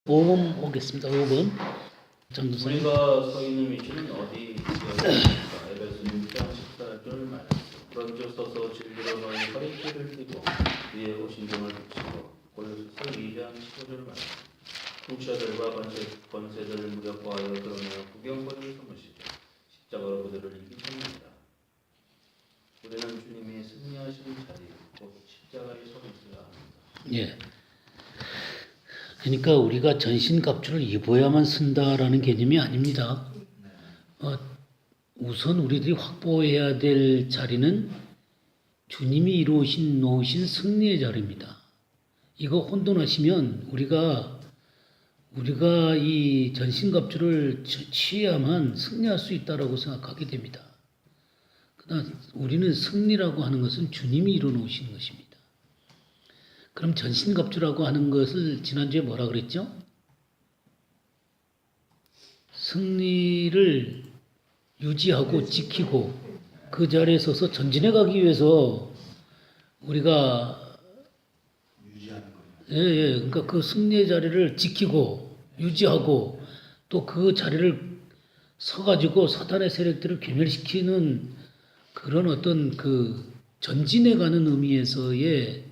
5번 오겠습니다. 5번 정두선. 우리가 서 있는 위치는 어디 지역입니까? 에베소 6장 14절 말씀. 그런저서서 진리로 너희 허리띠를 띠고 위에 오신종을 붙이고 골로새서 2장 15절 말씀. 풍처들과 권세들을 무력화하여 드러내어 구경거리를 삼으시고 십자가로 그들을 이기십니다. 우리는 주님이 승리하신 자리 곧 십자가에 서 있어야 합니다. 예. 그러니까 우리가 전신갑주를 입어야만 쓴다라는 개념이 아닙니다. 우선 우리들이 확보해야 될 자리는 주님이 이루어신 놓으신 승리의 자리입니다. 이거 혼돈하시면 우리가 이 전신갑주를 취해야만 승리할 수 있다라고 생각하게 됩니다. 그러나 우리는 승리라고 하는 것은 주님이 이루어 놓으신 것입니다. 그럼 전신갑주라고 하는 것을 지난주에 뭐라 그랬죠? 승리를 유지하고 지키고 그 자리에 서서 전진해 가기 위해서 우리가 유지하는 거예요. 예, 그러니까 그 승리의 자리를 지키고 유지하고 또 그 자리를 서가지고 사탄의 세력들을 괴멸시키는 그런 어떤 그 전진해 가는 의미에서의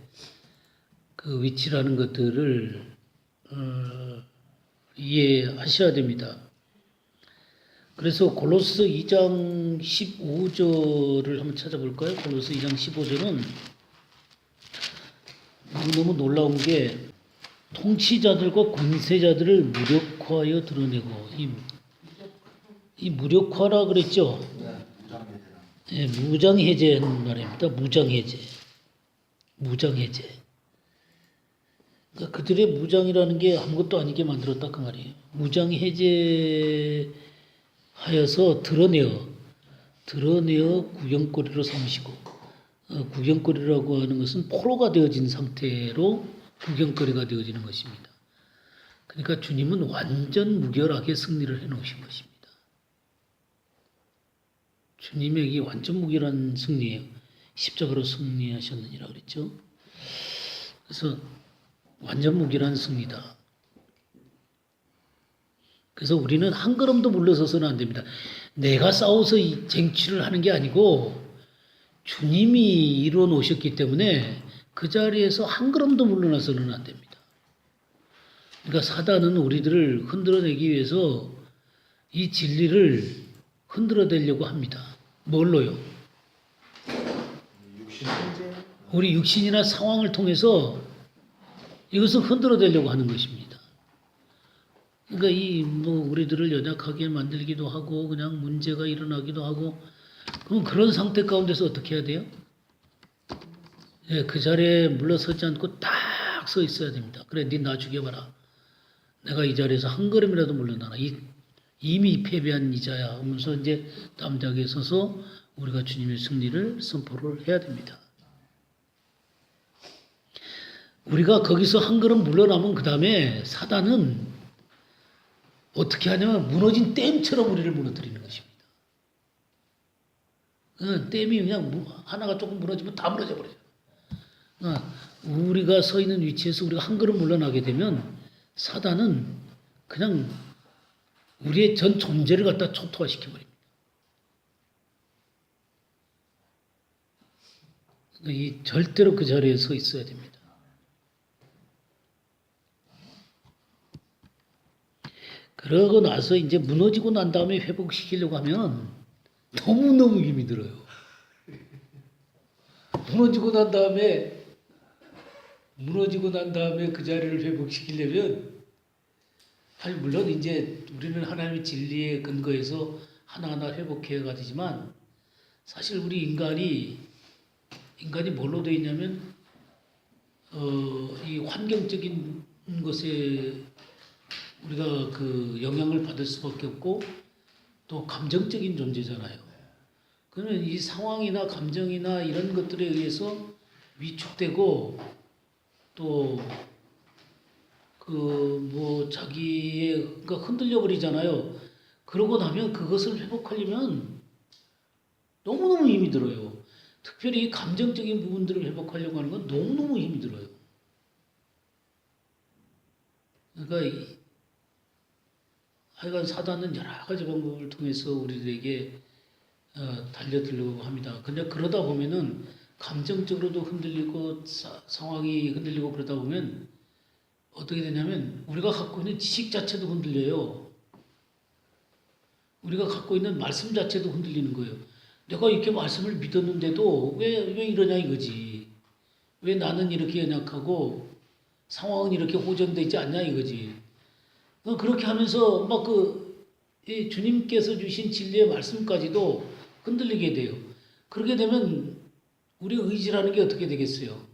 그 위치라는 것들을 이해하셔야 됩니다. 그래서 골로새 2장 15절을 한번 찾아볼까요? 골로새 2장 15절은 너무 놀라운 게 통치자들과 권세자들을 무력화하여 드러내고 이 무력화라 그랬죠? 무장해제랑. 예, 무장해제하는 말입니다. 무장해제. 그러니까 그들의 무장이라는 게 아무것도 아니게 만들었다 그 말이에요. 무장해제하여서 드러내어 구경거리로 삼으시고 구경거리라고 하는 것은 포로가 되어진 상태로 구경거리가 되어지는 것입니다. 그러니까 주님은 완전 무결하게 승리를 해놓으신 것입니다. 주님에게 완전 무결한 승리예요. 십자가로 승리하셨느니라 그랬죠. 그래서 완전 무결한 승리다. 그래서 우리는 한 걸음도 물러서서는 안 됩니다. 내가 싸워서 이 쟁취를 하는 게 아니고 주님이 이루어 놓으셨기 때문에 그 자리에서 한 걸음도 물러나서는 안 됩니다. 그러니까 사단은 우리들을 흔들어내기 위해서 이 진리를 흔들어내려고 합니다. 뭘로요? 육신. 우리 육신이나 상황을 통해서 이것을 흔들어내려고 하는 것입니다. 그러니까 우리들을 연약하게 만들기도 하고 그냥 문제가 일어나기도 하고 그럼 그런 상태 가운데서 어떻게 해야 돼요? 예, 그 자리에 물러서지 않고 딱 서 있어야 됩니다. 그래, 네 나 죽여봐라. 내가 이 자리에서 한 걸음이라도 물러나라. 이미 패배한 이자야 하면서 이제 담대하게 서서 우리가 주님의 승리를 선포를 해야 됩니다. 우리가 거기서 한 걸음 물러나면 그 다음에 사단은 어떻게 하냐면 무너진 댐처럼 우리를 무너뜨리는 것입니다. 댐이 그냥 하나가 조금 무너지면 다 무너져 버려요. 우리가 서 있는 위치에서 우리가 한 걸음 물러나게 되면 사단은 그냥 우리의 전 존재를 갖다 초토화시켜 버립니다. 절대로 그 자리에 서 있어야 됩니다. 그러고 나서 이제 무너지고 난 다음에 회복시키려고 하면 너무너무 힘이 들어요. 무너지고 난 다음에 그 자리를 회복시키려면 물론 이제 우리는 하나님의 진리에 근거해서 하나하나 회복해 가지지만 사실 우리 인간이 뭘로 되어 있냐면 이 환경적인 것에 우리가 그 영향을 받을 수밖에 없고 또 감정적인 존재잖아요. 그러면 이 상황이나 감정이나 이런 것들에 의해서 위축되고 또 자기의 그러니까 흔들려 버리잖아요. 그러고 나면 그것을 회복하려면 너무너무 힘이 들어요. 특별히 감정적인 부분들을 회복하려고 하는 건 너무너무 힘이 들어요. 그러니까 하여간 사단은 여러 가지 방법을 통해서 우리들에게 달려들려고 합니다. 근데 그러다 보면은 감정적으로도 흔들리고 상황이 흔들리고 그러다 보면 어떻게 되냐면 우리가 갖고 있는 지식 자체도 흔들려요. 우리가 갖고 있는 말씀 자체도 흔들리는 거예요. 내가 이렇게 말씀을 믿었는데도 왜 이러냐 이거지. 왜 나는 이렇게 연약하고 상황은 이렇게 호전되어 있지 않냐 이거지. 그렇게 하면서 막 주님께서 주신 진리의 말씀까지도 흔들리게 돼요. 그렇게 되면 우리 의지라는 게 어떻게 되겠어요?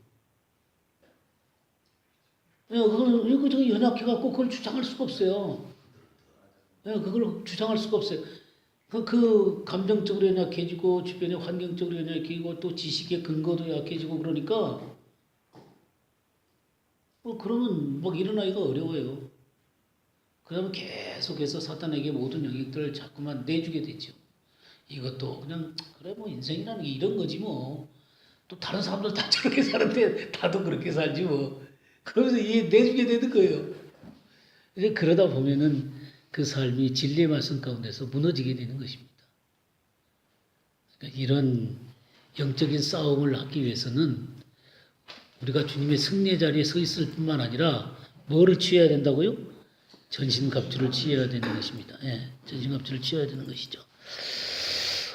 그걸 연약해갖고 그걸 주장할 수가 없어요. 그걸 주장할 수가 없어요. 그 감정적으로 연약해지고 주변의 환경적으로 연약해지고 또 지식의 근거도 약해지고 그러니까 그러면 막 일어나기가 어려워요. 그러면 계속해서 사탄에게 모든 영역들을 자꾸만 내주게 되죠. 이것도 그냥 그래 뭐 인생이라는 게 이런 거지 뭐. 또 다른 사람들 다 저렇게 사는데 나도 그렇게 살지 뭐. 그러면서 내주게 되는 거예요. 이제 그러다 보면은 그 삶이 진리의 말씀 가운데서 무너지게 되는 것입니다. 그러니까 이런 영적인 싸움을 하기 위해서는 우리가 주님의 승리의 자리에 서 있을 뿐만 아니라 뭐를 취해야 된다고요? 전신갑주를 취해야 되는 것입니다. 전신갑주를 취해야 되는 것이죠.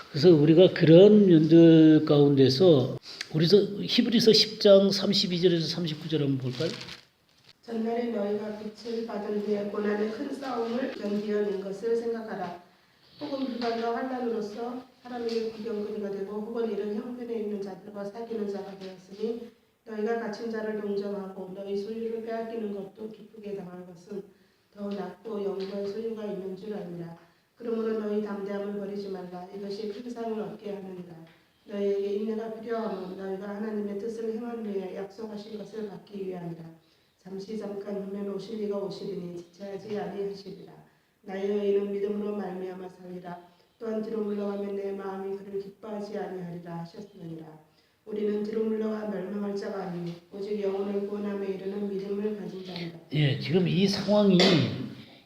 그래서 우리가 그런 면들 가운데서 히브리서 10장 32절에서 39절 한번 볼까요? 전날에 너희가 빛을 받은 후에 고난의 큰 싸움을 견디어낸 것을 생각하라. 혹은 비방과 환난으로서 사람에게 구경거리가 되고 혹은 이런 형편에 있는 자들과 사귀는 자가 되었으니 너희가 갇힌 자를 동정하고 너희 소유를 빼앗기는 것도 기쁘게 당할 것은 더 낫고 영광의 소유가 있는 줄 아니라. 그러므로 너희 담대함을 버리지 말라. 이것이 큰 상을 얻게 하느니라. 너희에게 인내가 필요하면 너희가 하나님의 뜻을 행한 후에 약속하신 것을 받기 위함이라. 잠깐 후면 오실 이가 오시리니 지체하지 아니하시리라. 나의 너희는 믿음으로 말미암아 살리라. 또한 뒤로 물러가면 내 마음이 그를 기뻐하지 아니하리라 하셨느니라. 우리는 뒤로 물러가 멸망할 자가 아니니 오직 영혼을 구원함에 이르는 믿음을 가진 자이다. 지금 이 상황이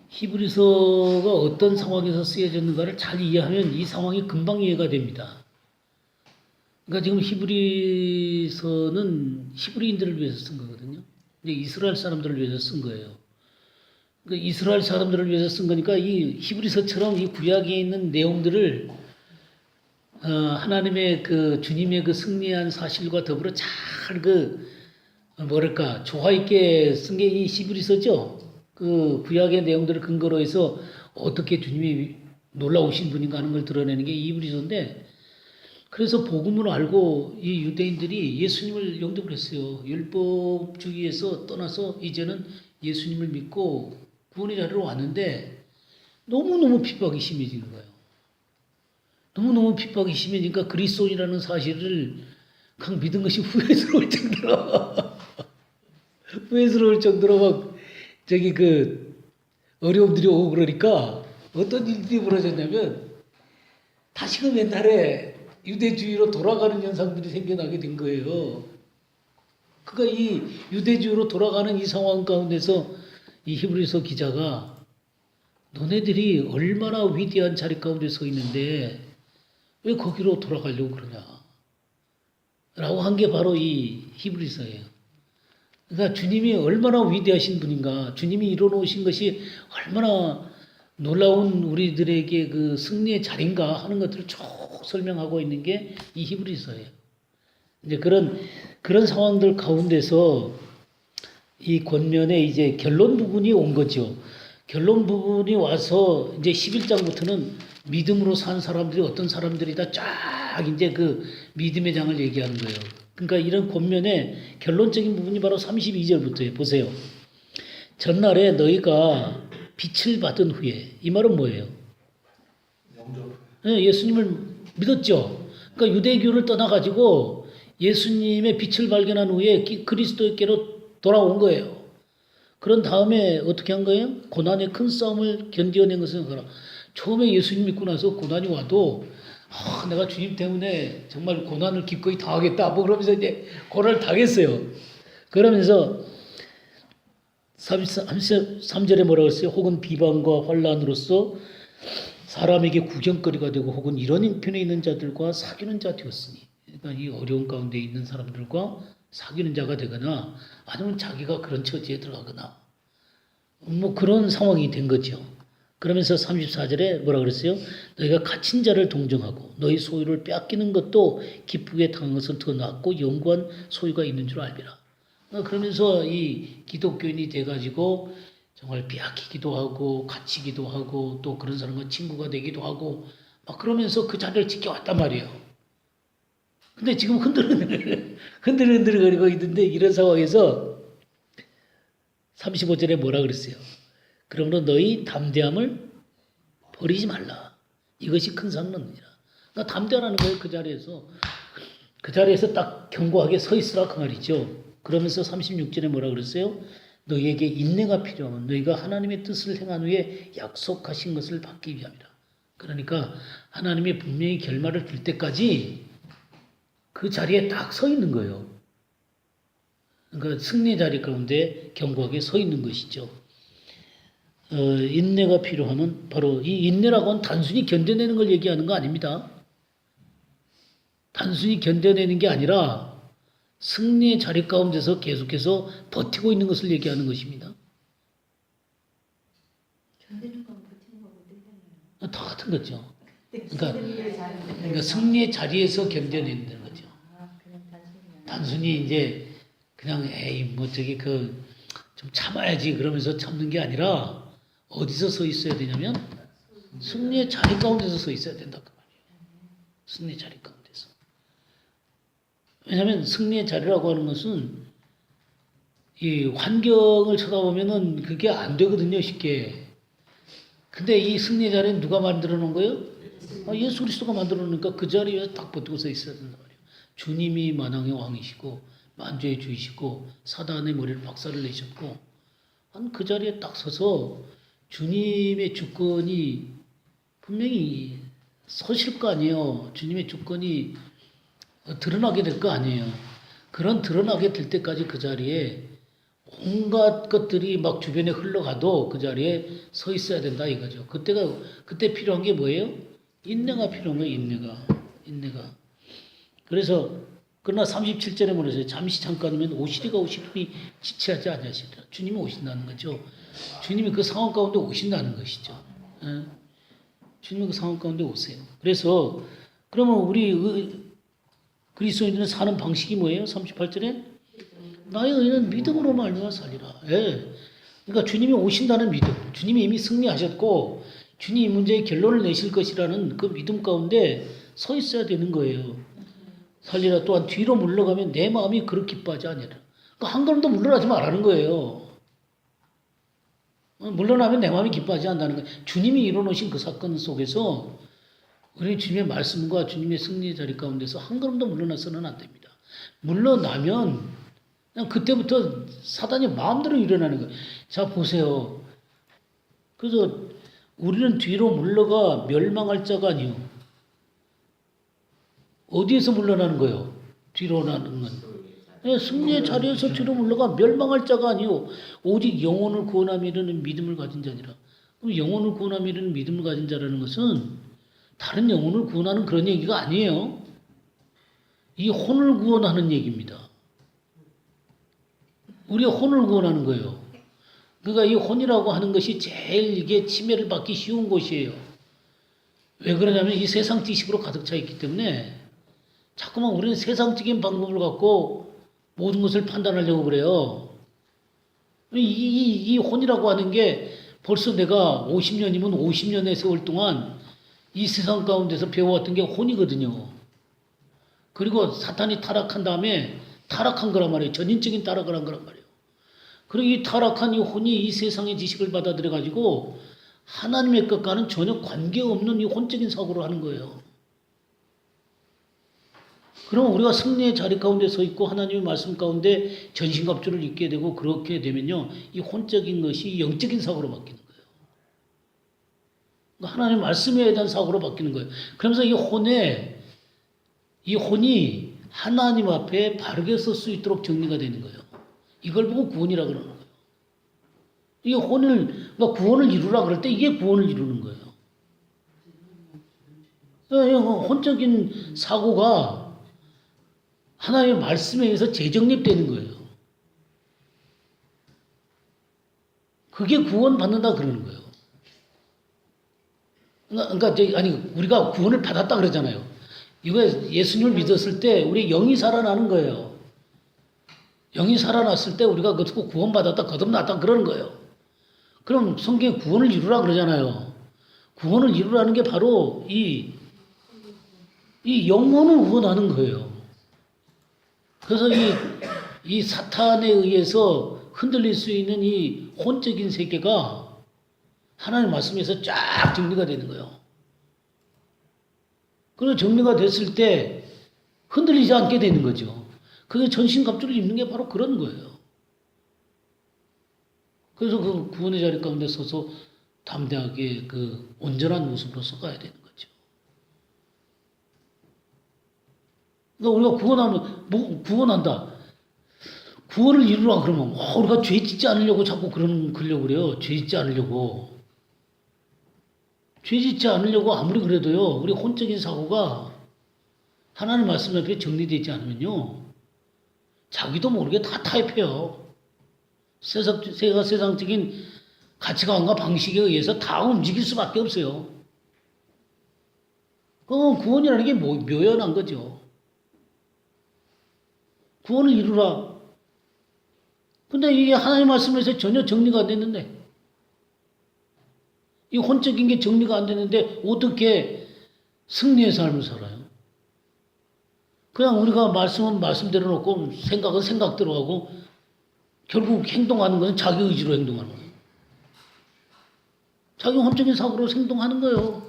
히브리서가 어떤 상황에서 쓰여졌는가를 잘 이해하면 이 상황이 금방 이해가 됩니다. 그러니까 지금 히브리서는 히브리인들을 위해서 쓴 거거든요. 이제 이스라엘 사람들을 위해서 쓴 거예요. 그러니까 이스라엘 사람들을 위해서 쓴 거니까 이 히브리서처럼 이 구약에 있는 내용들을 하나님의 주님의 승리한 사실과 더불어 잘 조화 있게 쓴 게 이 히브리서죠. 그 구약의 내용들을 근거로 해서 어떻게 주님이 놀라우신 분인가 하는 걸 드러내는 게 이 히브리서인데, 그래서 복음을 알고 이 유대인들이 예수님을 영접을 했어요. 율법주의에서 떠나서 이제는 예수님을 믿고 구원의 자리로 왔는데 너무너무 핍박이 심해지는 거예요. 너무너무 핍박이 심해지니까 그리스도인이라는 사실을 그냥 믿은 것이 후회스러울 정도로 막 어려움들이 오고 그러니까 어떤 일들이 벌어졌냐면 다시금 옛날에 유대주의로 돌아가는 현상들이 생겨나게 된 거예요. 그러니까 이 유대주의로 돌아가는 이 상황 가운데서 이 히브리서 기자가 너네들이 얼마나 위대한 자리 가운데 서 있는데 왜 거기로 돌아가려고 그러냐 라고 한 게 바로 이 히브리서예요. 그러니까 주님이 얼마나 위대하신 분인가, 주님이 이뤄놓으신 것이 얼마나 놀라운 우리들에게 승리의 자리인가 하는 것들을 쭉 설명하고 있는 게 이 히브리서예요. 이제 그런 상황들 가운데서 이 권면에 이제 결론 부분이 온 거죠. 결론 부분이 와서 이제 11장부터는 믿음으로 산 사람들이 어떤 사람들이다 쫙 이제 믿음의 장을 얘기하는 거예요. 그러니까 이런 권면의 결론적인 부분이 바로 32절부터예요. 보세요. 전날에 너희가 빛을 받은 후에, 이 말은 뭐예요? 예수님을 믿었죠. 그러니까 유대교를 떠나가지고 예수님의 빛을 발견한 후에 그리스도께로 돌아온 거예요. 그런 다음에 어떻게 한 거예요? 고난의 큰 싸움을 견디어낸 것을 생각하라. 처음에 예수님 믿고 나서 고난이 와도 내가 주님 때문에 정말 고난을 기꺼이 당하겠다. 그러면서 이제 고난을 당했어요. 그러면서 33절에 뭐라고 했어요? 혹은 비방과 환란으로서 사람에게 구경거리가 되고 혹은 이런 형편에 있는 자들과 사귀는 자 되었으니, 그러니까 이 어려운 가운데 있는 사람들과 사귀는 자가 되거나 아니면 자기가 그런 처지에 들어가거나 뭐 그런 상황이 된 거죠. 그러면서 34절에 뭐라 그랬어요? 너희가 갇힌 자를 동정하고 너희 소유를 빼앗기는 것도 기쁘게 당한 것은 더 낫고 영구한 소유가 있는 줄 알리라. 그러면서 이 기독교인이 돼가지고 정말 빼앗기기도 하고 갇히기도 하고 또 그런 사람과 친구가 되기도 하고 막 그러면서 그 자리를 지켜왔단 말이에요. 근데 지금 흔들흔들거리고 있는데 이런 상황에서 35절에 뭐라 그랬어요? 그러므로 너희 담대함을 버리지 말라. 이것이 큰 상느니라. 그러니까 담대하라는 거예요. 그 자리에서 딱 견고하게 서 있으라 그 말이죠. 그러면서 36절에 뭐라 그랬어요? 너희에게 인내가 필요하면 너희가 하나님의 뜻을 행한 후에 약속하신 것을 받기 위함이라. 그러니까 하나님이 분명히 결말을 줄 때까지 그 자리에 딱 서 있는 거예요. 그러니까 승리의 자리 가운데 견고하게 서 있는 것이죠. 인내가 필요하면 바로 이 인내라고 하는 단순히 견뎌내는 걸 얘기하는 거 아닙니다. 단순히 견뎌내는 게 아니라 승리의 자리 가운데서 계속해서 버티고 있는 것을 얘기하는 것입니다. 견디는 건 버티는 거고 땡땡이에요. 다 같은 거죠. 그러니까 승리의 자리에서 견뎌내는 거죠. 아, 그냥 단순히. 단순히 이제 그냥 에이 뭐 저기 그 좀 참아야지 그러면서 참는 게 아니라 어디서 서 있어야 되냐면 승리의 자리 가운데서 서 있어야 된다 그 말이에요. 승리의 자리 가운데서. 왜냐하면 승리의 자리라고 하는 것은 이 환경을 쳐다보면은 그게 안 되거든요 쉽게. 근데 이 승리의 자리는 누가 만들어 놓은 거예요? 예수 그리스도가 만들어 놓으니까 그 자리에 딱 버티고 서 있어야 된단 말이에요. 주님이 만왕의 왕이시고 만주의 주이시고 사단의 머리를 박살을 내셨고 한 그 자리에 딱 서서 주님의 주권이 분명히 서실 거 아니에요. 주님의 주권이 드러나게 될 거 아니에요. 그런 드러나게 될 때까지 그 자리에 온갖 것들이 막 주변에 흘러가도 그 자리에 서 있어야 된다 이거죠. 그때 필요한 게 뭐예요? 인내가 필요한 거예요. 인내가. 그래서 그러나 37절에 뭐랬어요? 잠시 잠깐이면 오시리가 오시리니 지체하지 아니하시리라. 주님이 오신다는 거죠. 주님이 그 상황 가운데 오신다는 것이죠. 예? 주님이 그 상황 가운데 오세요. 그래서 그러면 우리 그리스도인들은 사는 방식이 뭐예요? 38절에 나의 의는 믿음으로 말미암아 살리라. 예. 그러니까 주님이 오신다는 믿음, 주님이 이미 승리하셨고 주님이 이 문제의 결론을 내실 것이라는 그 믿음 가운데 서 있어야 되는 거예요. 살리라. 또한 뒤로 물러가면 내 마음이 그렇게 기뻐하지 아니하리라. 그러니까 한 걸음도 물러나지 말라는 거예요. 물러나면 내 마음이 기뻐하지 않는다는 거예요. 주님이 이뤄놓으신 그 사건 속에서 우리 주님의 말씀과 주님의 승리의 자리 가운데서 한 걸음도 물러나서는 안 됩니다. 물러나면 그냥 그때부터 사단이 마음대로 일어나는 거예요. 자 보세요. 그래서 우리는 뒤로 물러가 멸망할 자가 아니요. 어디에서 물러나는 거예요? 뒤로 나는 건. 네, 승리의 자리에서 뒤로 물러가 멸망할 자가 아니요. 오직 영혼을 구원함에 이르는 믿음을 가진 자니라. 그럼 영혼을 구원함에 이르는 믿음을 가진 자라는 것은 다른 영혼을 구원하는 그런 얘기가 아니에요. 이 혼을 구원하는 얘기입니다. 우리의 혼을 구원하는 거예요. 그러니까 이 혼이라고 하는 것이 제일 이게 침해를 받기 쉬운 곳이에요. 왜 그러냐면 이 세상 지식으로 가득 차 있기 때문에 자꾸만 우리는 세상적인 방법을 갖고 모든 것을 판단하려고 그래요. 이 혼이라고 하는 게 벌써 내가 50년이면 50년의 세월 동안 이 세상 가운데서 배워왔던 게 혼이거든요. 그리고 사탄이 타락한 다음에 타락한 거란 말이에요. 전인적인 타락을 한 거란 말이에요. 그리고 이 타락한 이 혼이 이 세상의 지식을 받아들여가지고 하나님의 것과는 전혀 관계없는 이 혼적인 사고를 하는 거예요. 그러면 우리가 승리의 자리 가운데 서 있고 하나님의 말씀 가운데 전신갑주를 입게 되고 그렇게 되면요. 이 혼적인 것이 영적인 사고로 바뀌는 거예요. 그러니까 하나님의 말씀에 대한 사고로 바뀌는 거예요. 그러면서 이 혼이 하나님 앞에 바르게 설 수 있도록 정리가 되는 거예요. 이걸 보고 구원이라고 그러는 거예요. 이게 그러니까 구원을 이루라 그럴 때 이게 구원을 이루는 거예요. 혼적인 사고가 하나님의 말씀에 의해서 재정립되는 거예요. 그게 구원받는다 그러는 거예요. 우리가 구원을 받았다 그러잖아요. 이거 예수님을 믿었을 때 우리 영이 살아나는 거예요. 영이 살아났을 때 우리가 그거 구원받았다, 거듭났다 그러는 거예요. 그럼 성경에 구원을 이루라 그러잖아요. 구원을 이루라는 게 바로 이 영혼을 구원하는 거예요. 그래서 이 사탄에 의해서 흔들릴 수 있는 이 혼적인 세계가 하나님의 말씀에서 쫙 정리가 되는 거예요. 그리고 정리가 됐을 때 흔들리지 않게 되는 거죠. 그게 전신갑주를 입는 게 바로 그런 거예요. 그래서 그 구원의 자리 가운데 서서 담대하게 그 온전한 모습으로 서가야 되는 거죠. 그러니까 우리가 구원한다. 구원을 이루라 그러면 우리가 죄 짓지 않으려고 자꾸 그러려고 그래요. 죄 짓지 않으려고. 죄 짓지 않으려고 아무리 그래도요. 우리 혼적인 사고가 하나님 말씀 앞에 정리되지 않으면요. 자기도 모르게 다 타협해요. 세상적인 가치관과 방식에 의해서 다 움직일 수밖에 없어요. 그건 구원이라는 게 묘연한 거죠. 구원을 이루라. 근데 이게 하나님 말씀에서 전혀 정리가 안 됐는데, 이 혼적인 게 정리가 안 되는데 어떻게 승리의 삶을 살아요? 그냥 우리가 말씀은 말씀대로 놓고 생각은 생각대로 하고 결국 행동하는 것은 자기 의지로 행동하는 거예요. 자기 혼적인 사고로 행동하는 거예요.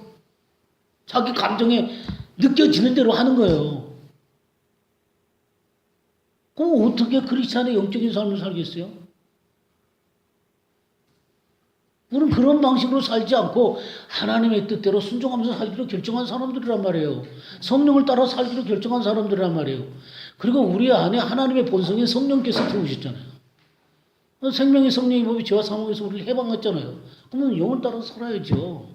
자기 감정에 느껴지는 대로 하는 거예요. 그럼 어떻게 크리스찬의 영적인 삶을 살겠어요? 우리는 그런 방식으로 살지 않고 하나님의 뜻대로 순종하면서 살기로 결정한 사람들이란 말이에요. 성령을 따라 살기로 결정한 사람들이란 말이에요. 그리고 우리 안에 하나님의 본성인 성령께서 들어오셨잖아요. 생명의 성령의 법이 죄와 사망에서 우리를 해방했잖아요. 그러면 영을 따라 살아야죠.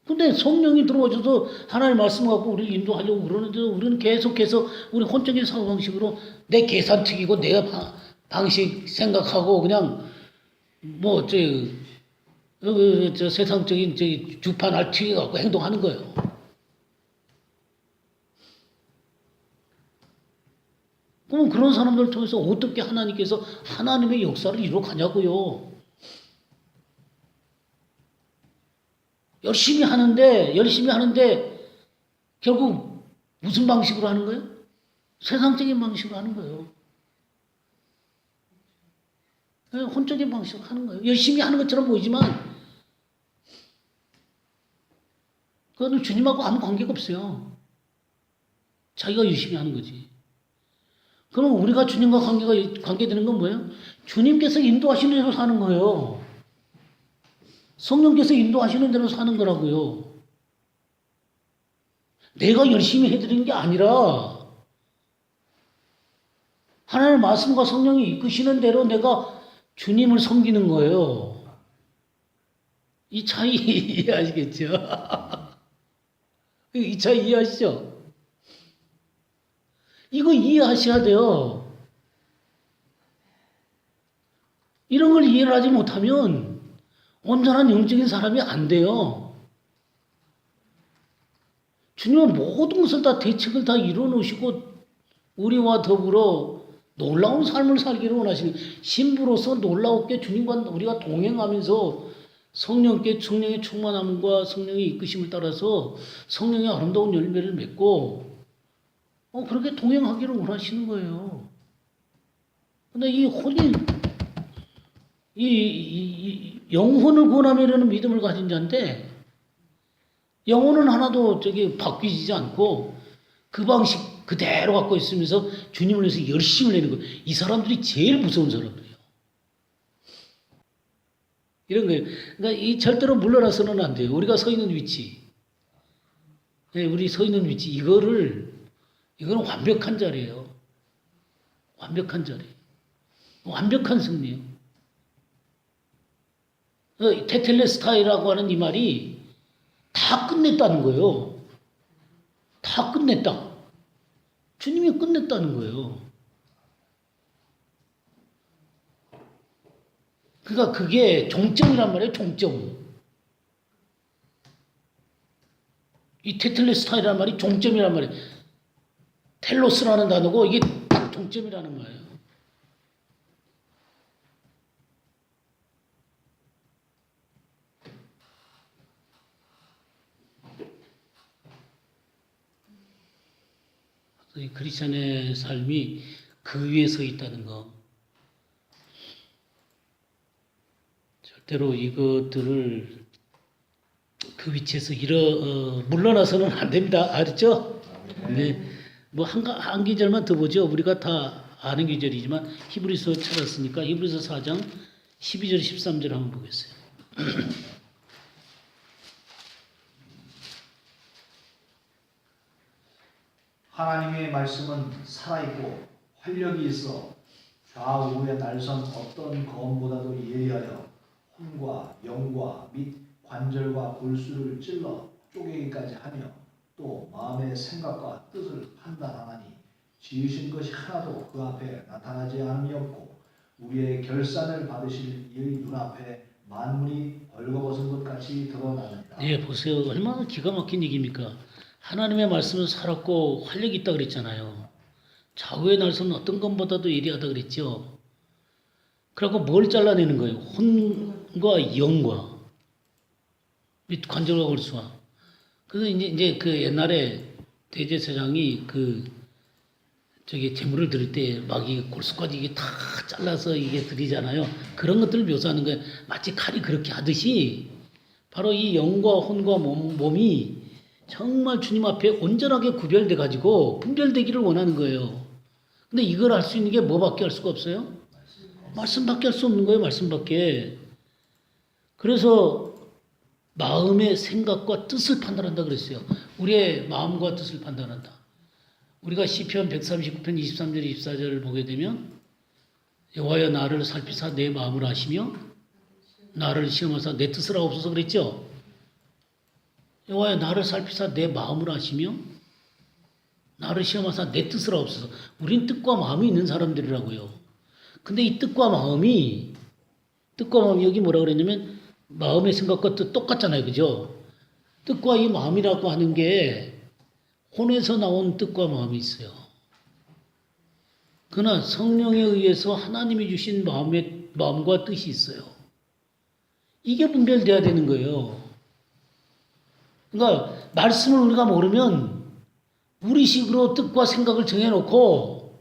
근데 성령이 들어오셔서 하나님의 말씀 갖고 우리를 인도하려고 그러는데 우리는 계속해서 우리 혼적인 사고방식으로 내 계산특이고 내 방식 생각하고 그냥 세상적인 주판 알튀기 갖고 행동하는 거예요. 그럼 그런 사람들을 통해서 어떻게 하나님께서 하나님의 역사를 이루어가냐고요. 열심히 하는데 결국 무슨 방식으로 하는 거예요? 세상적인 방식으로 하는 거예요. 혼적인 방식으로 하는 거예요. 열심히 하는 것처럼 보이지만 그거는 주님하고 아무 관계가 없어요. 자기가 열심히 하는 거지. 그럼 우리가 주님과 관계되는 건 뭐예요? 주님께서 인도하시는 대로 사는 거예요. 성령께서 인도하시는 대로 사는 거라고요. 내가 열심히 해드리는 게 아니라 하나님의 말씀과 성령이 이끄시는 대로 내가 주님을 섬기는 거예요. 이 차이 이해하시겠죠? 이 차이 이해하시죠? 이거 이해하셔야 돼요. 이런 걸 이해를 하지 못하면 온전한 영적인 사람이 안 돼요. 주님은 모든 것을 다 대책을 다 이뤄놓으시고 우리와 더불어 놀라운 삶을 살기를 원하시는 신부로서 놀라웠게 주님과 우리가 동행하면서 성령의 충만함과 성령의 이끄심을 따라서 성령의 아름다운 열매를 맺고 그렇게 동행하기를 원하시는 거예요. 근데 이 영혼을 구원하려는 믿음을 가진 자인데 영혼은 하나도 바뀌지 않고 그 방식 그대로 갖고 있으면서 주님을 위해서 열심을 내는 거예요. 이 사람들이 제일 무서운 사람들이에요. 이런 거예요. 그러니까 이 절대로 물러나서는 안 돼요. 우리가 서 있는 위치. 우리 서 있는 위치. 이거는 완벽한 자리예요. 완벽한 자리. 완벽한 승리예요. 테텔레스타이라고 하는 이 말이 다 끝냈다는 거예요. 다 끝냈다. 주님이 끝냈다는 거예요. 그러니까 그게 종점이란 말이에요. 종점. 이 테텔레스타이라는 말이 종점이란 말이에요. 텔로스라는 단어고 이게 딱 종점이라는 말이에요. 이 크리스천의 삶이 그 위에 서 있다는 거. 절대로 이것들을 그 위치에서 물러나서는 안 됩니다. 알았죠? 네. 뭐 한 기절만 더 보죠. 우리가 다 아는 기절이지만 히브리서 찾았으니까 히브리서 4장 12절 13절 한번 보겠어요. 하나님의 말씀은 살아있고 활력이 있어 좌우의 날선 어떤 검보다도 예리하여 혼과 영과 및 관절과 골수를 찔러 쪼개기까지 하며 또 마음의 생각과 뜻을 판단하나니 지으신 것이 하나도 그 앞에 나타나지 않음이 없고 우리의 결산을 받으실 이 눈앞에 만물이 벌거벗은 것 같이 드러나느니라. 네, 보세요. 얼마나 기가 막힌 얘기입니까? 하나님의 말씀은 살았고 활력이 있다 그랬잖아요. 좌우의 날선 어떤 것보다도 예리하다 그랬죠. 그리고 뭘 잘라내는 거예요? 혼과 영과 및 관절과 골수와. 그래서 이제 그 옛날에 대제사장이 재물을 드릴 때 막 이 골수까지 이게 다 잘라서 이게 드리잖아요. 그런 것들을 묘사하는 거예요. 마치 칼이 그렇게 하듯이 바로 이 영과 혼과 몸이 정말 주님 앞에 온전하게 구별돼 가지고 분별되기를 원하는 거예요. 근데 이걸 할 수 있는 게 뭐밖에 할 수가 없어요? 말씀밖에 할 수 없는 거예요. 말씀밖에. 그래서 마음의 생각과 뜻을 판단한다 그랬어요. 우리의 마음과 뜻을 판단한다. 우리가 시편 139편 23절 24절을 보게 되면 여호와여 나를 살피사 내 마음을 아시며 나를 시험하사 내 뜻을 하옵소서 그랬죠. 여호와여 나를 살피사 내 마음을 아시며 나를 시험하사 내 뜻을 하옵소서. 우린 뜻과 마음이 있는 사람들이라고요. 근데 이 뜻과 마음이 여기 뭐라 그랬냐면 마음의 생각과 뜻 똑같잖아요. 그죠? 뜻과 이 마음이라고 하는 게 혼에서 나온 뜻과 마음이 있어요. 그러나 성령에 의해서 하나님이 주신 마음과 뜻이 있어요. 이게 분별돼야 되는 거예요. 그러니까 말씀을 우리가 모르면 우리식으로 뜻과 생각을 정해놓고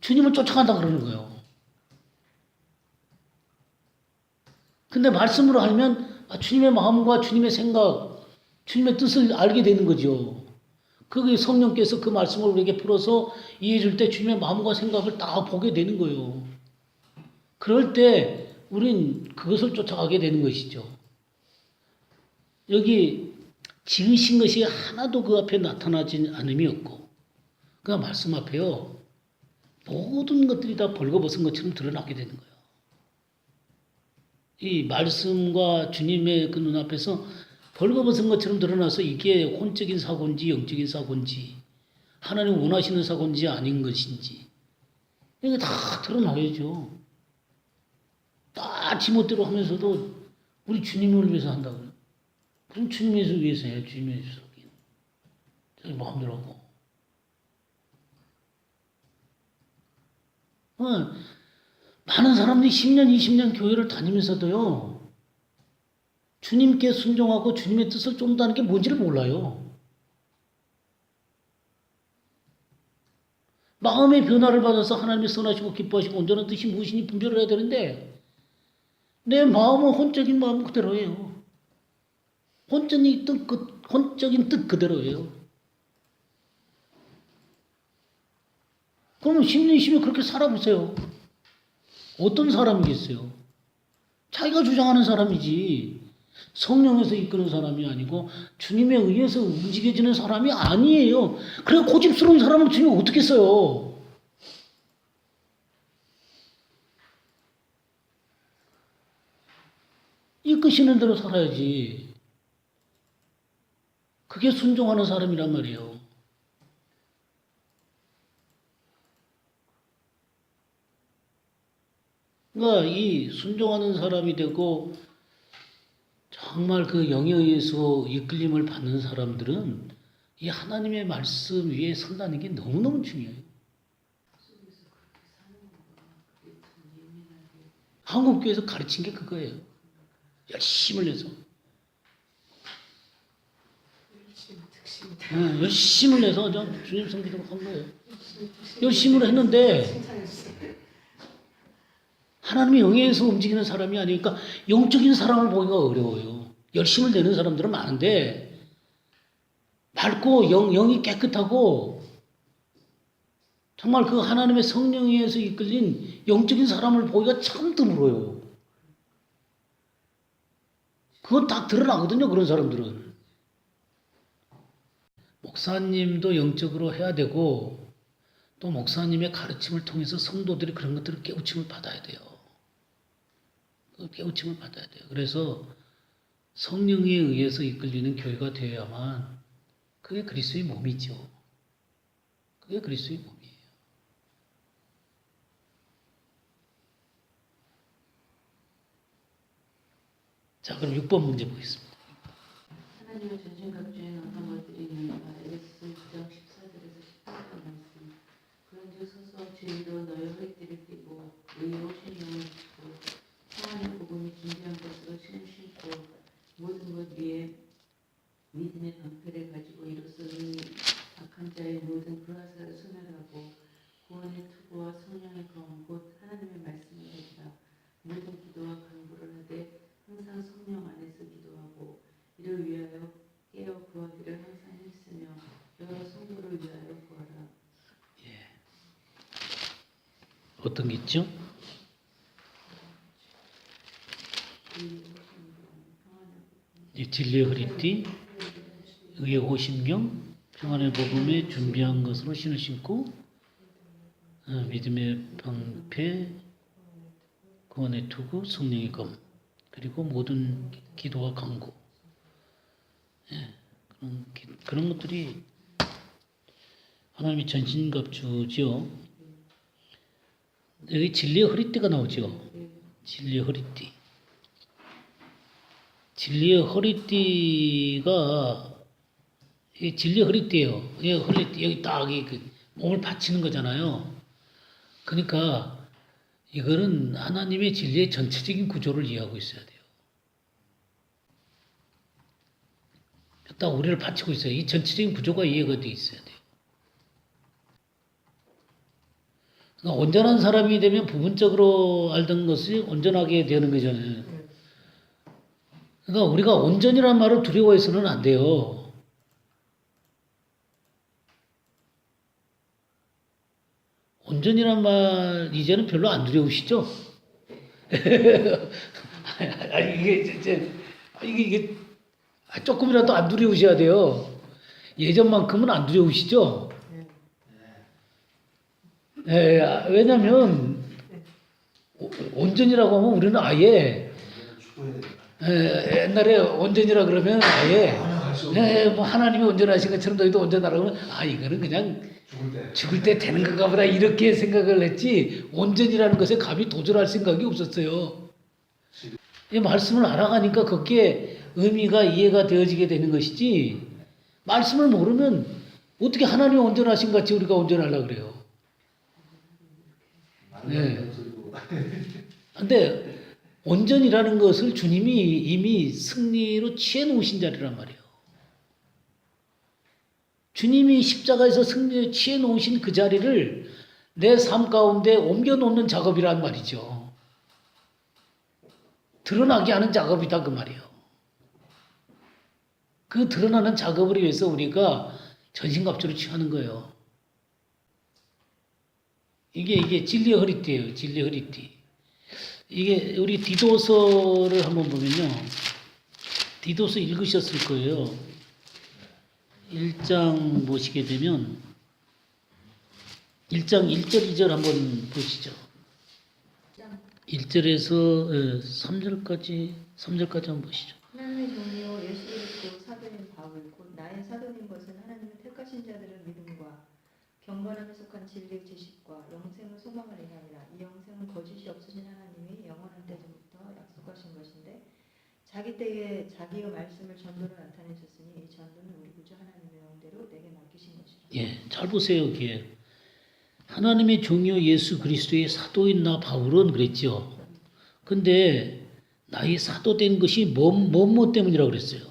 주님을 쫓아간다 그러는 거예요. 근데 말씀으로 알면 주님의 마음과 주님의 생각, 주님의 뜻을 알게 되는 거죠. 그게 성령께서 그 말씀을 우리에게 풀어서 이해해 줄 때 주님의 마음과 생각을 다 보게 되는 거예요. 그럴 때 우린 그것을 쫓아가게 되는 것이죠. 여기 지으신 것이 하나도 그 앞에 나타나지 않음이 없고 그 말씀 앞에요. 모든 것들이 다 벌거벗은 것처럼 드러나게 되는 거예요. 이 말씀과 주님의 그 눈앞에서 벌거벗은 것처럼 드러나서 이게 혼적인 사고인지 영적인 사고인지 하나님 원하시는 사고인지 아닌 것인지 이게 다 드러나야죠. 다 지멋대로 하면서도 우리 주님을 위해서 한다고요. 그럼 주님을 위해서 해요. 주님을 위해서. 자기 마음대로 하고. 많은 사람들이 10년, 20년 교회를 다니면서도요. 주님께 순종하고 주님의 뜻을 쫓는다는 게 뭔지를 몰라요. 마음의 변화를 받아서 하나님의 선하시고 기뻐하시고 온전한 뜻이 무엇이니 분별을 해야 되는데 내 마음은 혼적인 마음 그대로예요. 혼적인 뜻 그대로예요. 그러면 10년, 20년 그렇게 살아보세요. 어떤 사람이겠어요? 자기가 주장하는 사람이지 성령에서 이끄는 사람이 아니고 주님에 의해서 움직여지는 사람이 아니에요. 그래 고집스러운 사람을 주님이 어떻게 써요? 이끄시는 대로 살아야지. 그게 순종하는 사람이란 말이에요. 그러니까 이 순종하는 사람이 되고 정말 그 영에 의해서 이끌림을 받는 사람들은 이 하나님의 말씀 위에 선다는 게 너무너무 중요해요. 한국교회에서 가르친 게 그거예요. 열심을 내서. 열심을 내서 주님 섬기도록 한 거예요. 열심을 했는데 하나님의 영에서 움직이는 사람이 아니니까 영적인 사람을 보기가 어려워요. 열심을 내는 사람들은 많은데 밝고 영이 깨끗하고 정말 그 하나님의 성령에 의해서 이끌린 영적인 사람을 보기가 참 드물어요. 그건 다 드러나거든요, 그런 사람들은. 목사님도 영적으로 해야 되고 또 목사님의 가르침을 통해서 성도들이 그런 것들을 깨우침을 받아야 돼요. 그 깨우침을 받아야 돼요. 그래서 성령에 의해서 이끌리는 교회가 되어야만 그게 그리스도의 몸이죠. 그게 그리스도의 몸이에요. 자, 그럼 6번 문제 보겠습니다. 하나님의 전신갑주에 어떤 것들이 있는가? 에베소서 9장 14절에서 18절 말씀. 그런즉 서서 죄로 너의 허리띠를 띠고 의에 오신 영을 입고 평안의 복음이 준비한 것으로 신고 모든 것 위에 믿음의 방패를 가지고 이로써 이 악한 자의 모든 불화살을 소멸하고 구원의 투구와 성령의 검 곧 하나님의 말씀을 가지라. 모든 기도와 간구를 하되 항상 성령 안에서 기도하고 이를 위하여 깨어 구하기를 항상 힘쓰며 여러 성도를 위하여 구하라. 어떤 게 있죠? 이 진리의 허리띠, 의의 호심경, 평안의 복음에 준비한 것으로 신을 신고 믿음의 방패, 구원의 투구, 성령의 검, 그리고 모든 기도와 간구. 그런 것들이 하나님의 전신갑주죠. 여기 진리의 허리띠가 나오죠. 진리의 허리띠. 진리의 허리띠가 이 진리의 허리띠예요. 이 허리띠 여기 딱 그 몸을 받치는 거잖아요. 그러니까 이거는 하나님의 진리의 전체적인 구조를 이해하고 있어야 돼요. 딱 우리를 받치고 있어요. 이 전체적인 구조가 이해가 돼 있어야 돼요. 그러니까 온전한 사람이 되면 부분적으로 알던 것이 온전하게 되는 거잖아요. 그러니까 우리가 온전이라는 말을 두려워해서는 안 돼요. 온전이란 말 이제는 별로 안 두려우시죠? 이게 조금이라도 안 두려우셔야 돼요. 예전만큼은 안 두려우시죠? 왜냐하면 온전이라고 하면 우리는 아예 옛날에 온전이라 그러면 아예 뭐 하나님이 온전하신 것처럼 너희도 온전하라고 하면 이거는 그냥 죽을 때 되는 건가 보다 이렇게 생각을 했지 온전이라는 것에 감히 도전할 생각이 없었어요. 이 말씀을 알아가니까 거기에 의미가 이해가 되어지게 되는 것이지 말씀을 모르면 어떻게 하나님이 온전하신 같이 우리가 온전하려고 그래요. 근데 온전이라는 것을 주님이 이미 승리로 취해 놓으신 자리란 말이에요. 주님이 십자가에서 승리에 취해 놓으신 그 자리를 내 삶 가운데 옮겨 놓는 작업이란 말이죠. 드러나게 하는 작업이다 그 말이에요. 그 드러나는 작업을 위해서 우리가 전신갑주를 취하는 거예요. 이게 진리의 허리띠예요. 진리의 허리띠. 이게 우리 디도서를 한번 보면요. 디도서 읽으셨을 거예요. 1장 보시게 되면 1장 1절 2절 한번 보시죠. 1절에서 3절까지 3절까지 한번 보시죠. 하나님의 종이요 예수 그리스도 사도인 바울 곧 나의 사도인 것은 하나님의 택하신 자들의 믿음과 경건함에 속한 진리의 지식과 영생을 소망을 인하니라. 이 영생은 거짓이 없으신 하나님이 영원한 때부터 약속하신 것인데 자기 때에 자기의 말씀을 전도로 나타내셨으니 이 전도는 우리 구주 하나님의 영대로 내게 맡기신 것이라. 예, 잘 보세요. 여기에 하나님의 종이요 예수 그리스도의 사도인 나 바울은 그랬죠. 근데 나의 사도된 것이 뭐 때문이라고 그랬어요?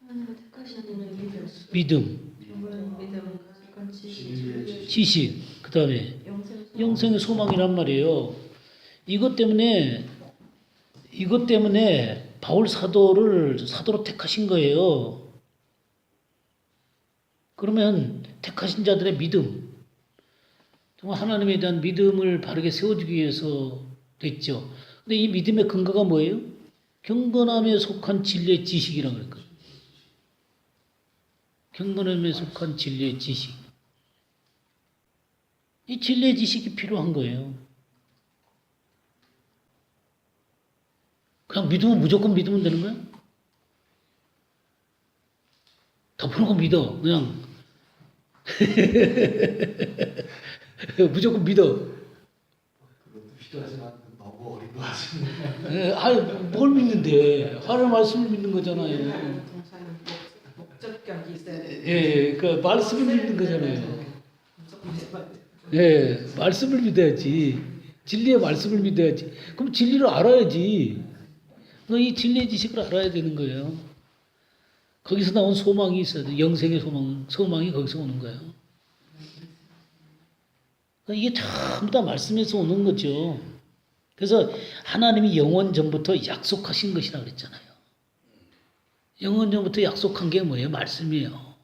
하나님의 택하신 믿음, 믿음, 경건한 믿음, 속한 진리의 지식, 지식, 그 다음에 영생을 영생의 소망이란 말이에요. 이것 때문에 바울 사도로 택하신 거예요. 그러면 택하신 자들의 믿음, 정말 하나님에 대한 믿음을 바르게 세워주기 위해서 됐죠. 근데 이 믿음의 근거가 뭐예요? 경건함에 속한 진리의 지식이라고 그랬거든요. 경건함에 속한 진리의 지식. 이 진리의 지식이 필요한 거예요. 그냥 믿으면 무조건 믿으면 되는 거야? 덮어놓고 믿어. 그냥 무조건 믿어. 그것도 필요하지만 너무 어린 것 같습니다. 뭘 믿는데? 하나님 말씀을 믿는 거잖아요. 동사는 목적격이 있어야 돼. 예, 그 말씀을 믿는 거잖아요. 예, 말씀을 믿어야지. 진리의 말씀을 믿어야지. 그럼 진리를 알아야지. 이 진리의 지식을 알아야 되는 거예요. 거기서 나온 소망이 있어야 돼. 영생의 소망이 거기서 오는 거예요. 이게 전부 다 말씀에서 오는 거죠. 그래서 하나님이 영원 전부터 약속하신 것이라고 그랬잖아요. 영원 전부터 약속한 게 뭐예요? 말씀이에요.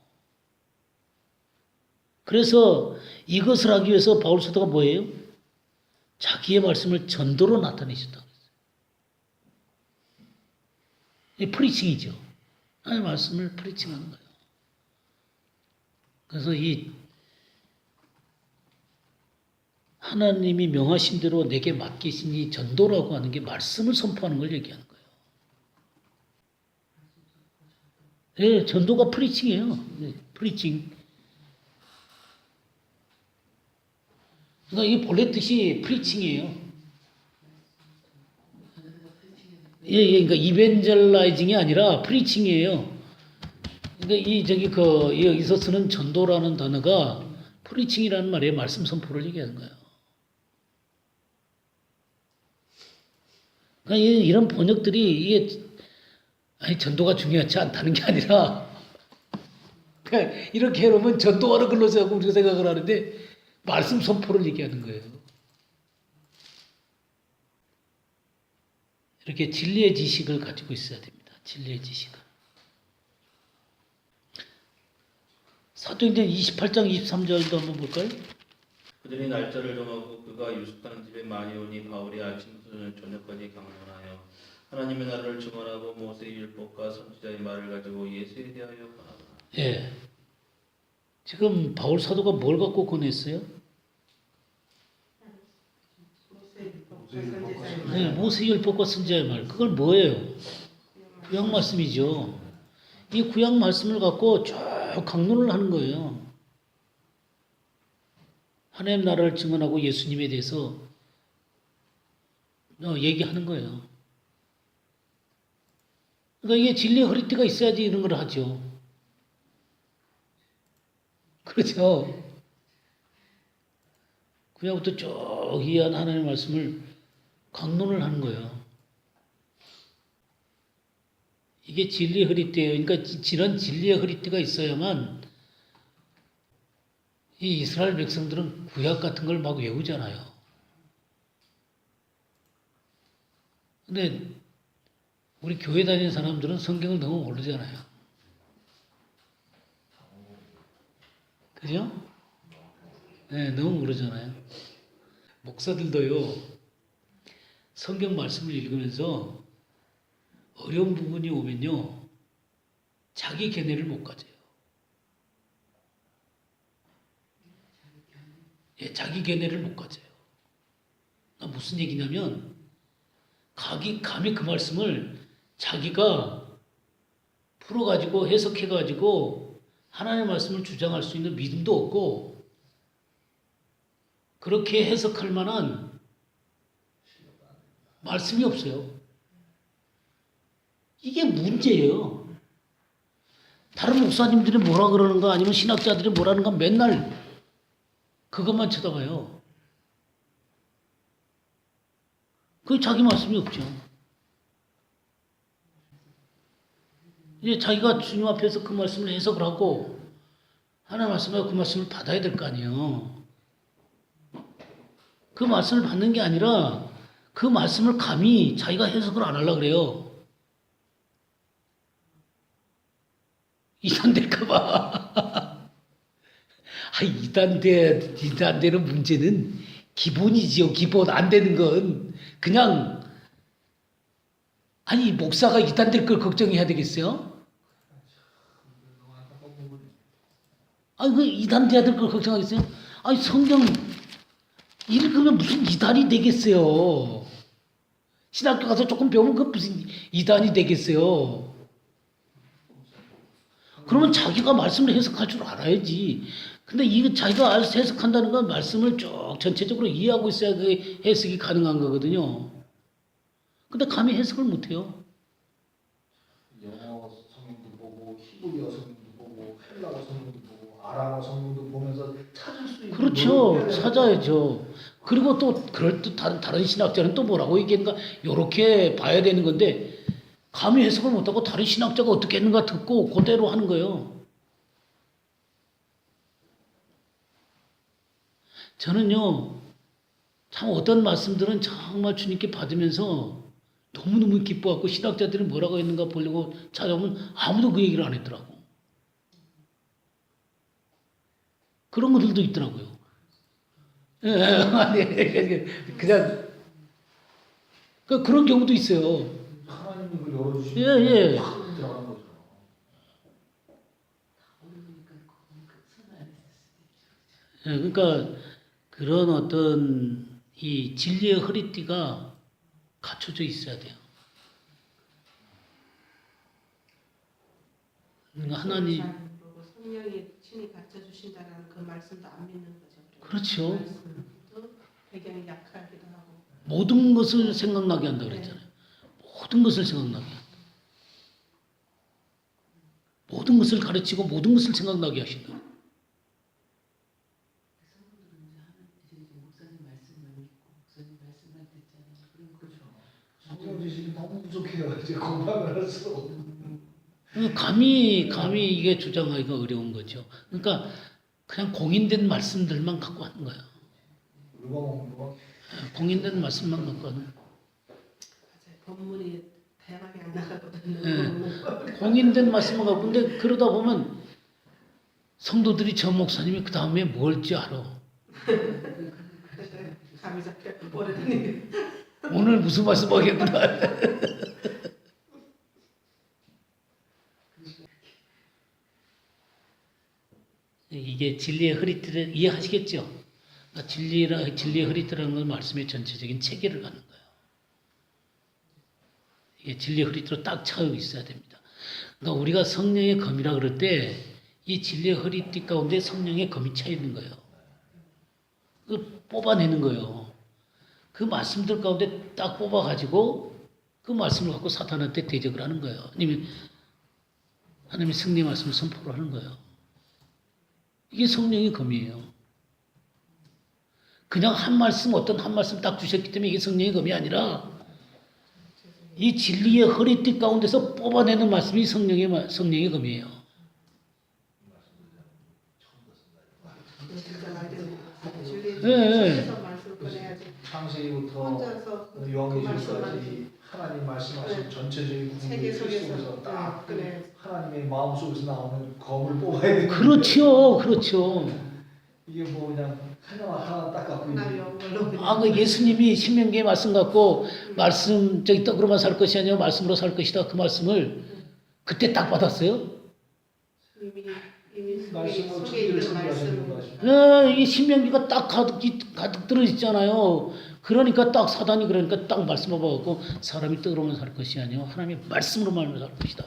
그래서 이것을 하기 위해서 바울 사도가 뭐예요? 자기의 말씀을 전도로 나타내셨다고 그랬어요. 이 프리칭이죠. 하나님의 말씀을 프리칭하는 거예요. 그래서 이 하나님이 명하신 대로 내게 맡기신 이 전도라고 하는 게 말씀을 선포하는 걸 얘기하는 거예요. 예, 전도가 프리칭이에요. 예, 프리칭. 그러니까 이게 본래 뜻이 프리칭이에요. 예, 그러니까 이벤젤라이징이 아니라 프리칭이에요. 그러니까 여기서 쓰는 전도라는 단어가 프리칭이라는 말이에요. 말씀 선포를 얘기하는 거예요. 그러니까 이런 번역들이 이게 전도가 중요하지 않다는 게 아니라 그냥 이렇게 해놓으면 전도하는 걸로 자꾸 우리가 생각을 하는데 말씀 선포를 얘기하는 거예요. 이렇게 진리의 지식을 가지고 있어야 됩니다. 진리의 지식을. 사도행전 28장 23절도 한번 볼까요? 그들이 날짜를 정하고 그가 유숙하는 집에 많이 오니 바울이 아침부터 저녁까지 강론하여 하나님의 나라를 증언하고 모세의 율법과 선지자의 말을 가지고 예수에 대하여 권하더라. 예. 지금 바울 사도가 뭘 갖고 권했어요? 네, 모세의 율법과 선지자의 말. 그걸 뭐예요? 구약 말씀이죠. 이 구약 말씀을 갖고 쭉 강론을 하는 거예요. 하나님 나라를 증언하고 예수님에 대해서 얘기하는 거예요. 그러니까 이게 진리의 허리띠가 있어야지 이런 걸 하죠. 그렇죠. 구약부터 쭉 이해한 하나님의 말씀을 강론을 하는 거예요. 이게 진리의 허리띠예요. 그러니까 이런 진리의 허리띠가 있어야만 이 이스라엘 백성들은 구약 같은 걸 막 외우잖아요. 근데 우리 교회 다니는 사람들은 성경을 너무 모르잖아요. 그죠? 네, 너무 모르잖아요. 목사들도요, 성경 말씀을 읽으면서 어려운 부분이 오면요, 자기 견해를 못 가져요. 예, 자기 견해를 못 가져요. 무슨 얘기냐면, 감히 그 말씀을 자기가 풀어가지고 해석해가지고 하나님의 말씀을 주장할 수 있는 믿음도 없고 그렇게 해석할 만한 말씀이 없어요. 이게 문제예요. 다른 목사님들이 뭐라 그러는가 아니면 신학자들이 뭐라는가 맨날 그것만 쳐다봐요. 그게 자기 말씀이 없죠. 이제 자기가 주님 앞에서 그 말씀을 해석을 하고 하나님 말씀하고 그 말씀을 받아야 될 거 아니에요. 그 말씀을 받는 게 아니라 그 말씀을 감히 자기가 해석을 안 하려고 그래요. 이단될까봐. 이단되는 문제는 기본이지요. 기본. 안 되는 건 그냥 아니 목사가 이단될 걸 걱정해야 되겠어요? 아니 그 이단돼야 될 걸 걱정하겠어요? 아니 성경 읽으면 무슨 이단이 되겠어요? 신학교 가서 조금 배우면 그 무슨 이단이 되겠어요? 그러면 자기가 말씀을 해석할 줄 알아야지. 근데 이거 자기가 알아서 해석한다는 건 말씀을 쭉 전체적으로 이해하고 있어야 그 해석이 가능한 거거든요. 근데 감히 해석을 못해요. 영어 성경도 보고 히브리어 성경도 보고 헬라어 성경도 보고 아람어 성경도 보면서 찾을 수 있는 그렇죠. 노력을 해야 찾아야죠. 그리고 또 그럴 듯 다른 신학자는 또 뭐라고 얘기했는가 요렇게 봐야 되는 건데 감히 해석을 못하고 다른 신학자가 어떻게 했는가 듣고 그대로 하는 거예요. 저는요 참 어떤 말씀들은 정말 주님께 받으면서 너무너무 기뻐갖고 신학자들이 뭐라고 했는가 보려고 찾아보면 아무도 그 얘기를 안 했더라고. 그런 것들도 있더라고요. 아니, 그냥 그런 경우도 있어요. 하나님이 그걸 열어주시면 예. 확 들어가는 거죠. 그러니까 그런 어떤 이 진리의 허리띠가 갖춰져 있어야 돼요. 그러니까 하나님 그리고 성령이 친히 가르쳐 주신다는 그 말씀도 안 믿는 거죠. 그렇죠. 말씀도 배경이 약하기도 하고. 모든 것을 생각나게 한다 그랬잖아요. 모든 것을 생각나게 한다. 모든 것을 가르치고 모든 것을 생각나게 하신다. 성경 지식이 너무 부족해요. 이제 공부하면 할수록. 감히 이게 주장하기가 어려운 거죠. 그러니까 그냥 공인된 말씀들만 갖고 하는 거예요. 공인된 말씀만 갖고 하는 거예요. 맞아요. 본문이 다양하게 안 나가거든요. 공인된 말씀만 갖고 근데 그러다 보면 성도들이 저 목사님이 그 다음에 뭘지 알아. 감이 잡혀 오래되니. 오늘 무슨 말씀 하겠구나. 이게 진리의 허리띠를 이해하시겠죠? 그러니까 진리의 허리띠라는 건 말씀의 전체적인 체계를 갖는 거예요. 이게 진리의 허리띠로 딱 차고 있어야 됩니다. 그러니까 우리가 성령의 검이라 그럴 때 이 진리의 허리띠 가운데 성령의 검이 차 있는 거예요. 그 뽑아내는 거예요. 그 말씀들 가운데 딱 뽑아가지고 그 말씀을 갖고 사탄한테 대적을 하는 거예요. 아니면 하나님의 승리의 말씀을 선포를 하는 거예요. 이게 성령의 검이에요. 그냥 어떤 한 말씀 딱 주셨기 때문에 이게 성령의 검이 아니라 이 진리의 허리띠 가운데서 뽑아내는 말씀이 성령의 검이에요. 진리에서 말씀 꺼내야지. 창세기부터 혼자서 그 요한계시록까지 하나님 말씀하신 전체적인 세계 구분을 속에서 속에서 딱 그래. 하나님의 마음 속에서 나오는 검을 뽑아야 되는 그렇죠. 이게 뭐 그냥 하나 딱 갖고 있는 영걸로 그 예수님이 신명기의 말씀 갖고 말씀 저기 떡으로만 살 것이 아니라 말씀으로 살 것이다 그 말씀을 그때 딱 받았어요. 이미 말씀으로 속에 천지를 있는 창조하시는 말씀. 것이죠. 이 신명기가 딱 가득 들어 있잖아요. 그러니까 딱 사단이 그러니까 딱 말씀을 봐갖고 사람이 떡으로만 살 것이 아니요 하나님의 말씀으로만 살 것이다.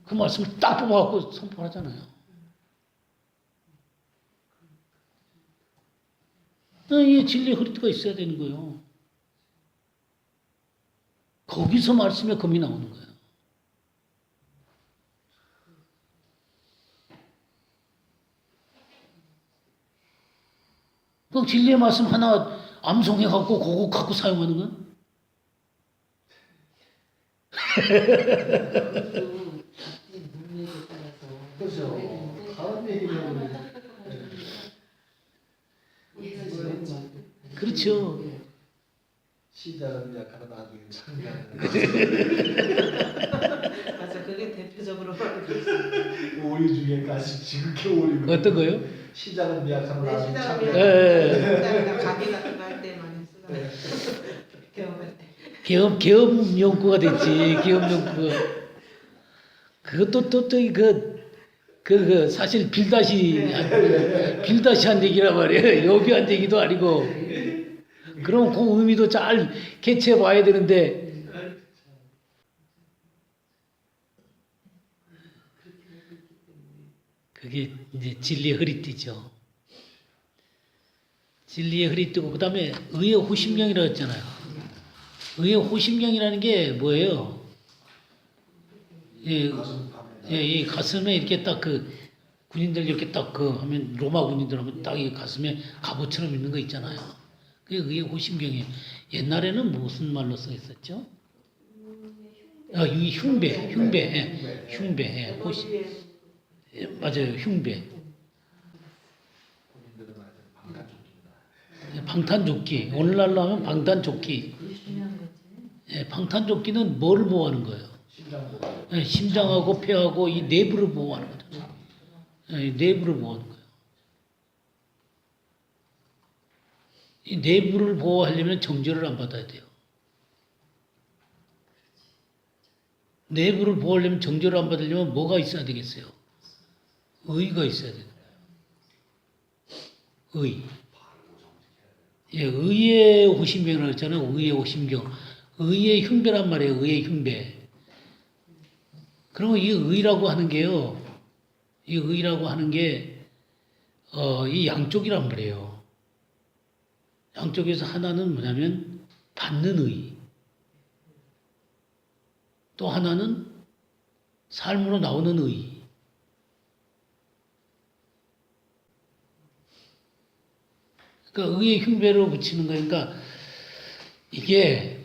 그 말씀을 딱 뽑아갖고 선포하잖아요. 이 진리의 허리띠가 있어야 되는 거예요. 거기서 말씀의 검이 나오는 거예요. 그 진리의 말씀 하나 암송해갖고 그거 갖고 사용하는 거야? 그것도 각기 문맥에 따라서 그렇죠. 다른 얘기를 하면 그렇죠. 시작은 약하나 나중에 창가는 맞아, 그게 대표적으로 말해줬어요. 오리 중에 가시 지극히 오리. 어떤 거요? 시작은 미약하나 내 나중에 시작은 창가. 예. 가게 같은 거 할 때 많이 쓰잖아요. 경험할 때. 계엄 용구가 됐지. 계엄 용구가. 그것도 그 사실 빌다시 한 얘기란 말이에요. 여비한 얘기도 아니고. 그럼 그 의미도 잘 캐치해 봐야 되는데. 그게 이제 진리의 허리띠죠. 진리의 허리띠고 그다음에 의의 호심령이라고 했잖아요. 의의 호심령이라는 게 뭐예요? 이 가슴에 이렇게 딱 그 군인들 이렇게 딱 그 하면 로마 군인들 하면 딱 이 가슴에 갑옷처럼 있는 거 있잖아요. 그게 의의 호심경이에요. 옛날에는 무슨 말로 써 있었죠? 이 흉배, 호심. 예, 맞아요, 흉배. 본인들은 아주 방탄조끼입니다. 방탄조끼. 오늘날로 하면 방탄조끼. 중요한 거지. 예, 방탄조끼는 뭐를 보호하는 거예요? 심장보다. 예, 심장하고 폐하고 이 내부를 보호하는 거죠. 예, 이 내부를 보호하는 거예요. 이 내부를 보호하려면 정죄를 안 받아야 돼요. 내부를 보호하려면 정죄를 안 받으려면 뭐가 있어야 되겠어요? 의가 있어야 되는 거예요. 의. 예, 의의 호심경이라고 했잖아요. 의의 호심경. 의의 흉배란 말이에요. 의의 흉배. 그러면 이 의라고 하는 게요. 이 의라고 하는 게, 이 양쪽이란 말이에요. 양쪽에서 하나는 뭐냐면 받는 의. 또 하나는 삶으로 나오는 의. 그러니까 의의 흉배로 붙이는 거니까 이게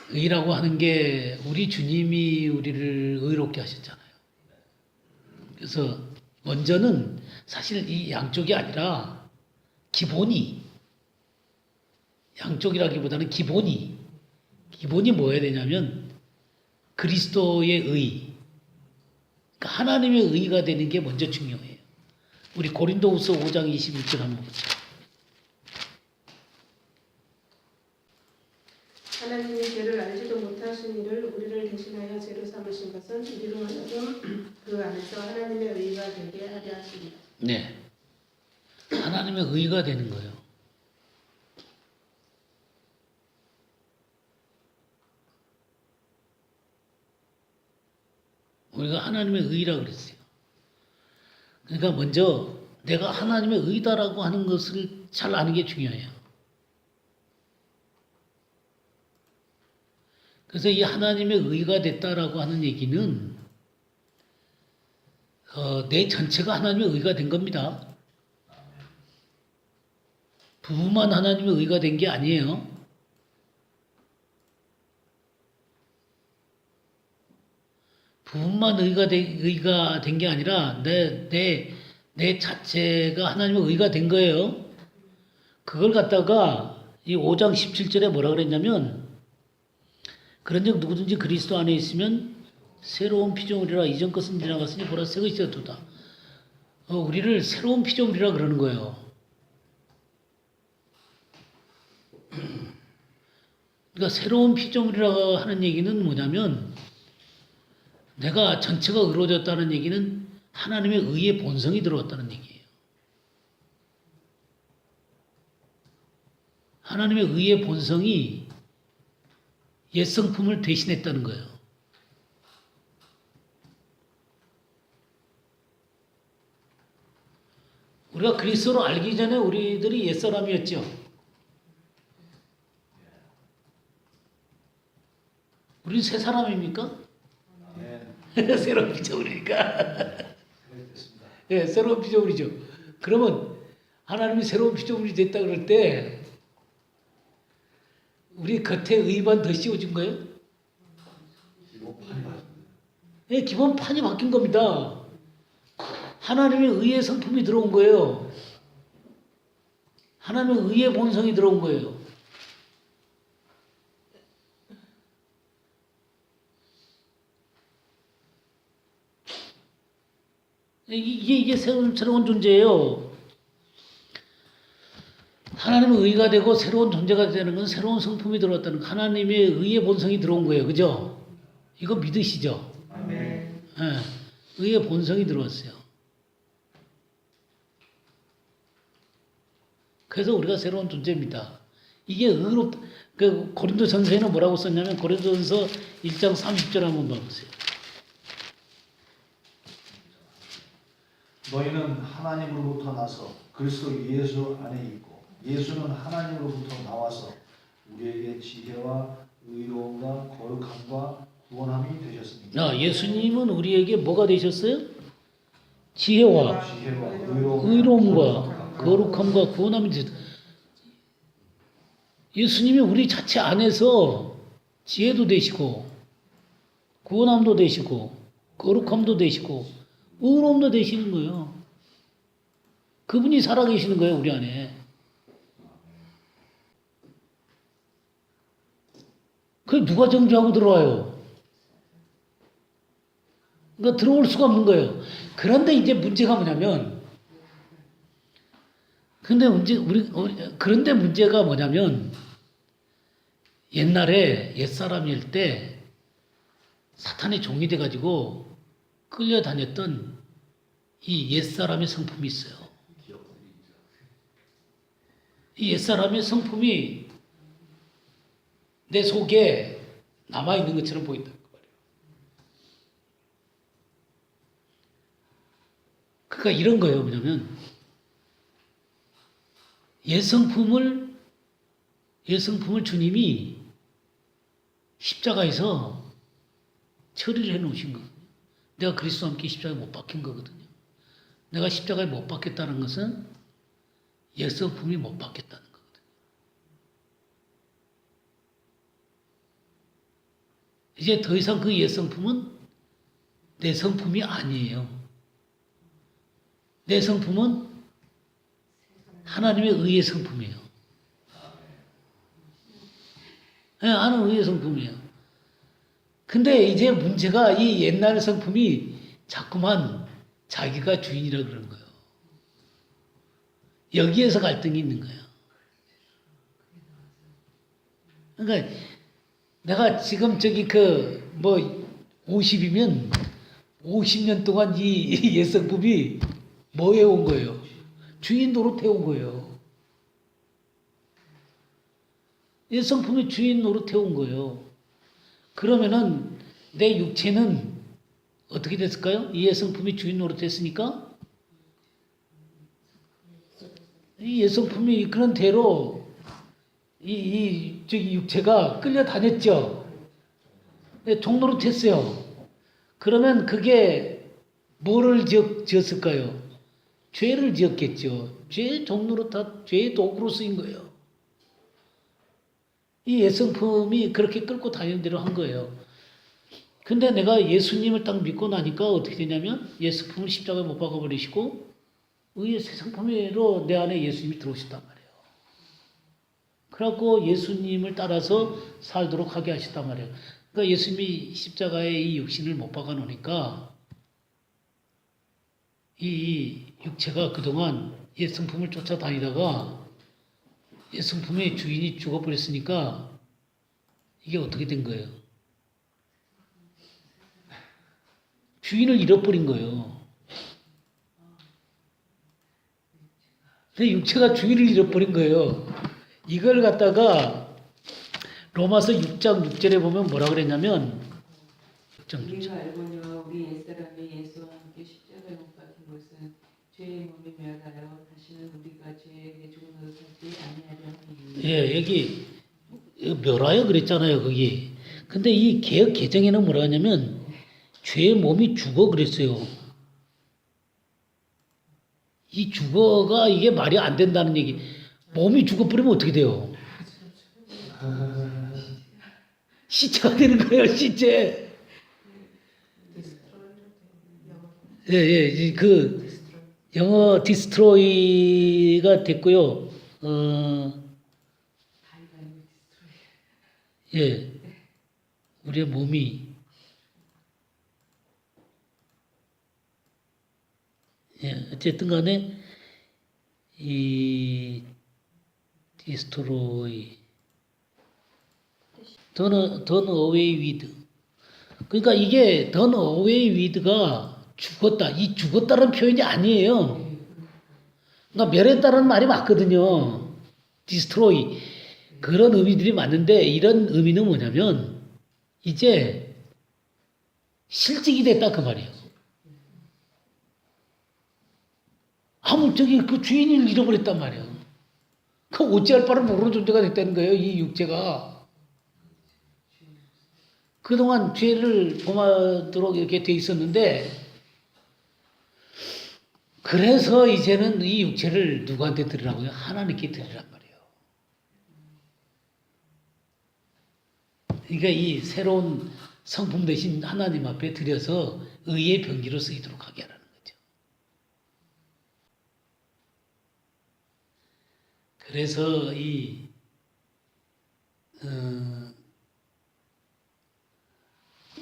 의라고 하는 게 우리 주님이 우리를 의롭게 하셨잖아요. 그래서 먼저는 사실 이 양쪽이 아니라 기본이 양쪽이라기보다는 기본이 뭐여야 되냐면 그리스도의 의, 그러니까 하나님의 의가 되는 게 먼저 중요해요. 우리 고린도후서 5장 21절 한번 보죠. 하나님이 죄를 알지도 못하신 이를 우리를 대신하여 죄로 삼으신 것은 우리로 하여금 그 안에서 하나님의 의가 되게 하려 하십니다. 네, 하나님의 의가 되는 거예요. 우리가 하나님의 의라고 그랬어요. 그러니까 먼저 내가 하나님의 의다라고 하는 것을 잘 아는 게 중요해요. 그래서 이 하나님의 의가 됐다라고 하는 얘기는 내 전체가 하나님의 의가 된 겁니다. 부부만 하나님의 의가 된 게 아니에요. 부분만 의가 된 게 아니라 내 자체가 하나님의 의가 된 거예요. 그걸 갖다가 이 5장 17절에 뭐라 그랬냐면 그런즉 누구든지 그리스도 안에 있으면 새로운 피조물이라 이전 것은 지나갔으니 보라 새 것이 되었도다. 우리를 새로운 피조물이라 그러는 거예요. 그러니까 새로운 피조물이라고 하는 얘기는 뭐냐면 내가 전체가 의로워졌다는 얘기는 하나님의 의의 본성이 들어왔다는 얘기예요. 하나님의 의의 본성이 옛 성품을 대신했다는 거예요. 우리가 그리스도를 알기 전에 우리들이 옛사람이었죠. 우리는 새 사람입니까? 아멘. 새로운 피조물이니까. 그렇습니다. 예, 새로운 피조물이죠. 그러면 하나님이 새로운 피조물이 됐다 그럴 때 우리 겉에 의만 더 씌워준 거예요? 예, 기본 판이 바뀐 겁니다. 하나님의 의의 성품이 들어온 거예요. 하나님의 의의 본성이 들어온 거예요. 이게 새로운 존재예요. 하나님의 의가 되고 새로운 존재가 되는 건 새로운 성품이 들어왔다는 거. 하나님의 의의 본성이 들어온 거예요. 그죠? 이거 믿으시죠? 아멘. 예, 의의 본성이 들어왔어요. 그래서 우리가 새로운 존재입니다. 이게 의롭, 그 고린도전서에는 뭐라고 썼냐면 고린도전서 1장 30절 한번 봐보세요. 너희는 하나님으로부터 나서 그리스도 예수 안에 있고 예수는 하나님으로부터 나와서 우리에게 지혜와 의로움과 거룩함과 구원함이 되셨습니다. 예수님은 우리에게 뭐가 되셨어요? 지혜와 의로움과 거룩함과 구원함이 되셨어요. 예수님이 우리 자체 안에서 지혜도 되시고 구원함도 되시고 거룩함도 되시고 의로움도 되시는 거예요. 그분이 살아계시는 거예요, 우리 안에. 그걸 누가 정죄하고 들어와요? 그러니까 들어올 수가 없는 거예요. 그런데 이제 문제가 뭐냐면, 그런데 문제가 뭐냐면, 옛날에 옛사람일 때 사탄의 종이 돼가지고 끌려다녔던 이 옛사람의 성품이 있어요. 이 옛사람의 성품이 내 속에 남아있는 것처럼 보인다는 말이에요. 그러니까 이런 거예요. 뭐냐면 옛 성품을 주님이 십자가에서 처리를 해놓으신 거거든요. 내가 그리스도와 함께 십자가에 못 박힌 거거든요. 내가 십자가에 못 박혔다는 것은 옛 성품이 못 박혔다는 거거든요. 이제 더 이상 그 옛 성품은 내 성품이 아니에요. 내 성품은 하나님의 의의 성품이에요. 네, 하나님의 의의 성품이에요. 근데 이제 문제가 이 옛날 성품이 자꾸만 자기가 주인이라 그러는 거예요. 여기에서 갈등이 있는 거예요. 그러니까 내가 지금 50이면 50년 동안 이 옛 성품이 뭐 해온 거예요? 주인 노릇 해온 거예요. 옛 성품이 주인 노릇 해온 거예요. 그러면은 내 육체는 어떻게 됐을까요? 이 옛 성품이 주인 노릇 했으니까 이 옛 성품이 그런 대로 육체가 끌려다녔죠. 종노릇 했어요. 그러면 그게 뭐를 지었을까요? 죄를 지었겠죠. 죄의 종노릇, 죄의 도구로 쓰인 거예요. 이 옛 성품이 그렇게 끌고 다니는 대로 한 거예요. 근데 내가 예수님을 딱 믿고 나니까 어떻게 되냐면 옛 성품을 십자가에 못 박아버리시고 의의 새 성품으로 내 안에 예수님이 들어오셨단 말이에요. 그래갖고 예수님을 따라서 살도록 하게 하셨단 말이에요. 그러니까 예수님이 십자가에 이 육신을 못 박아 놓으니까 이 육체가 그동안 옛 성품을 쫓아다니다가 옛 성품의 주인이 죽어버렸으니까 이게 어떻게 된 거예요? 주인을 잃어버린 거예요. 근데 육체가 주인을 잃어버린 거예요. 이걸 갖다가 로마서 6장 6절에 보면 뭐라 그랬냐면 6장 6절. 우리가 알거니와 우리 옛사람이 예수와 함께 십자가에 못 박힌 것은 죄의 몸이 멸하여 다시는 우리가 죄에게 죽은 것을 살지 아니하려 함이니. 예, 여기 멸하여 그랬잖아요, 거기. 근데 이 개역 개정에는 뭐라 하냐면 죄의 몸이 죽어 그랬어요. 이 죽어가 이게 말이 안 된다는 얘기. 몸이 죽어버리면 어떻게 돼요? 시체가 되는 거예요, 시체. 예, 예, 그 영어 디스트로이가 됐고요. 예, 우리의 몸이 예, 어쨌든 간에 이 디스트로이 done away with. 그러니까 이게 done away with가 죽었다. 이 죽었다는 표현이 아니에요. 그러니까 멸했다는 말이 맞거든요. destroy. 그런 의미들이 맞는데 이런 의미는 뭐냐면 이제 실직이 됐다 그 말이에요. 저기 그 주인을 잃어버렸단 말이에요. 그 어찌할 바를 모르는 존재가 됐다는 거예요. 이 육체가. 그동안 죄를 범하도록 이렇게 돼 있었는데 그래서 이제는 이 육체를 누구한테 드리라고요? 하나님께 드리란 말이에요. 그러니까 이 새로운 성품 대신 하나님 앞에 드려서 의의 병기로 쓰이도록 하게 하라는 거죠. 그래서 이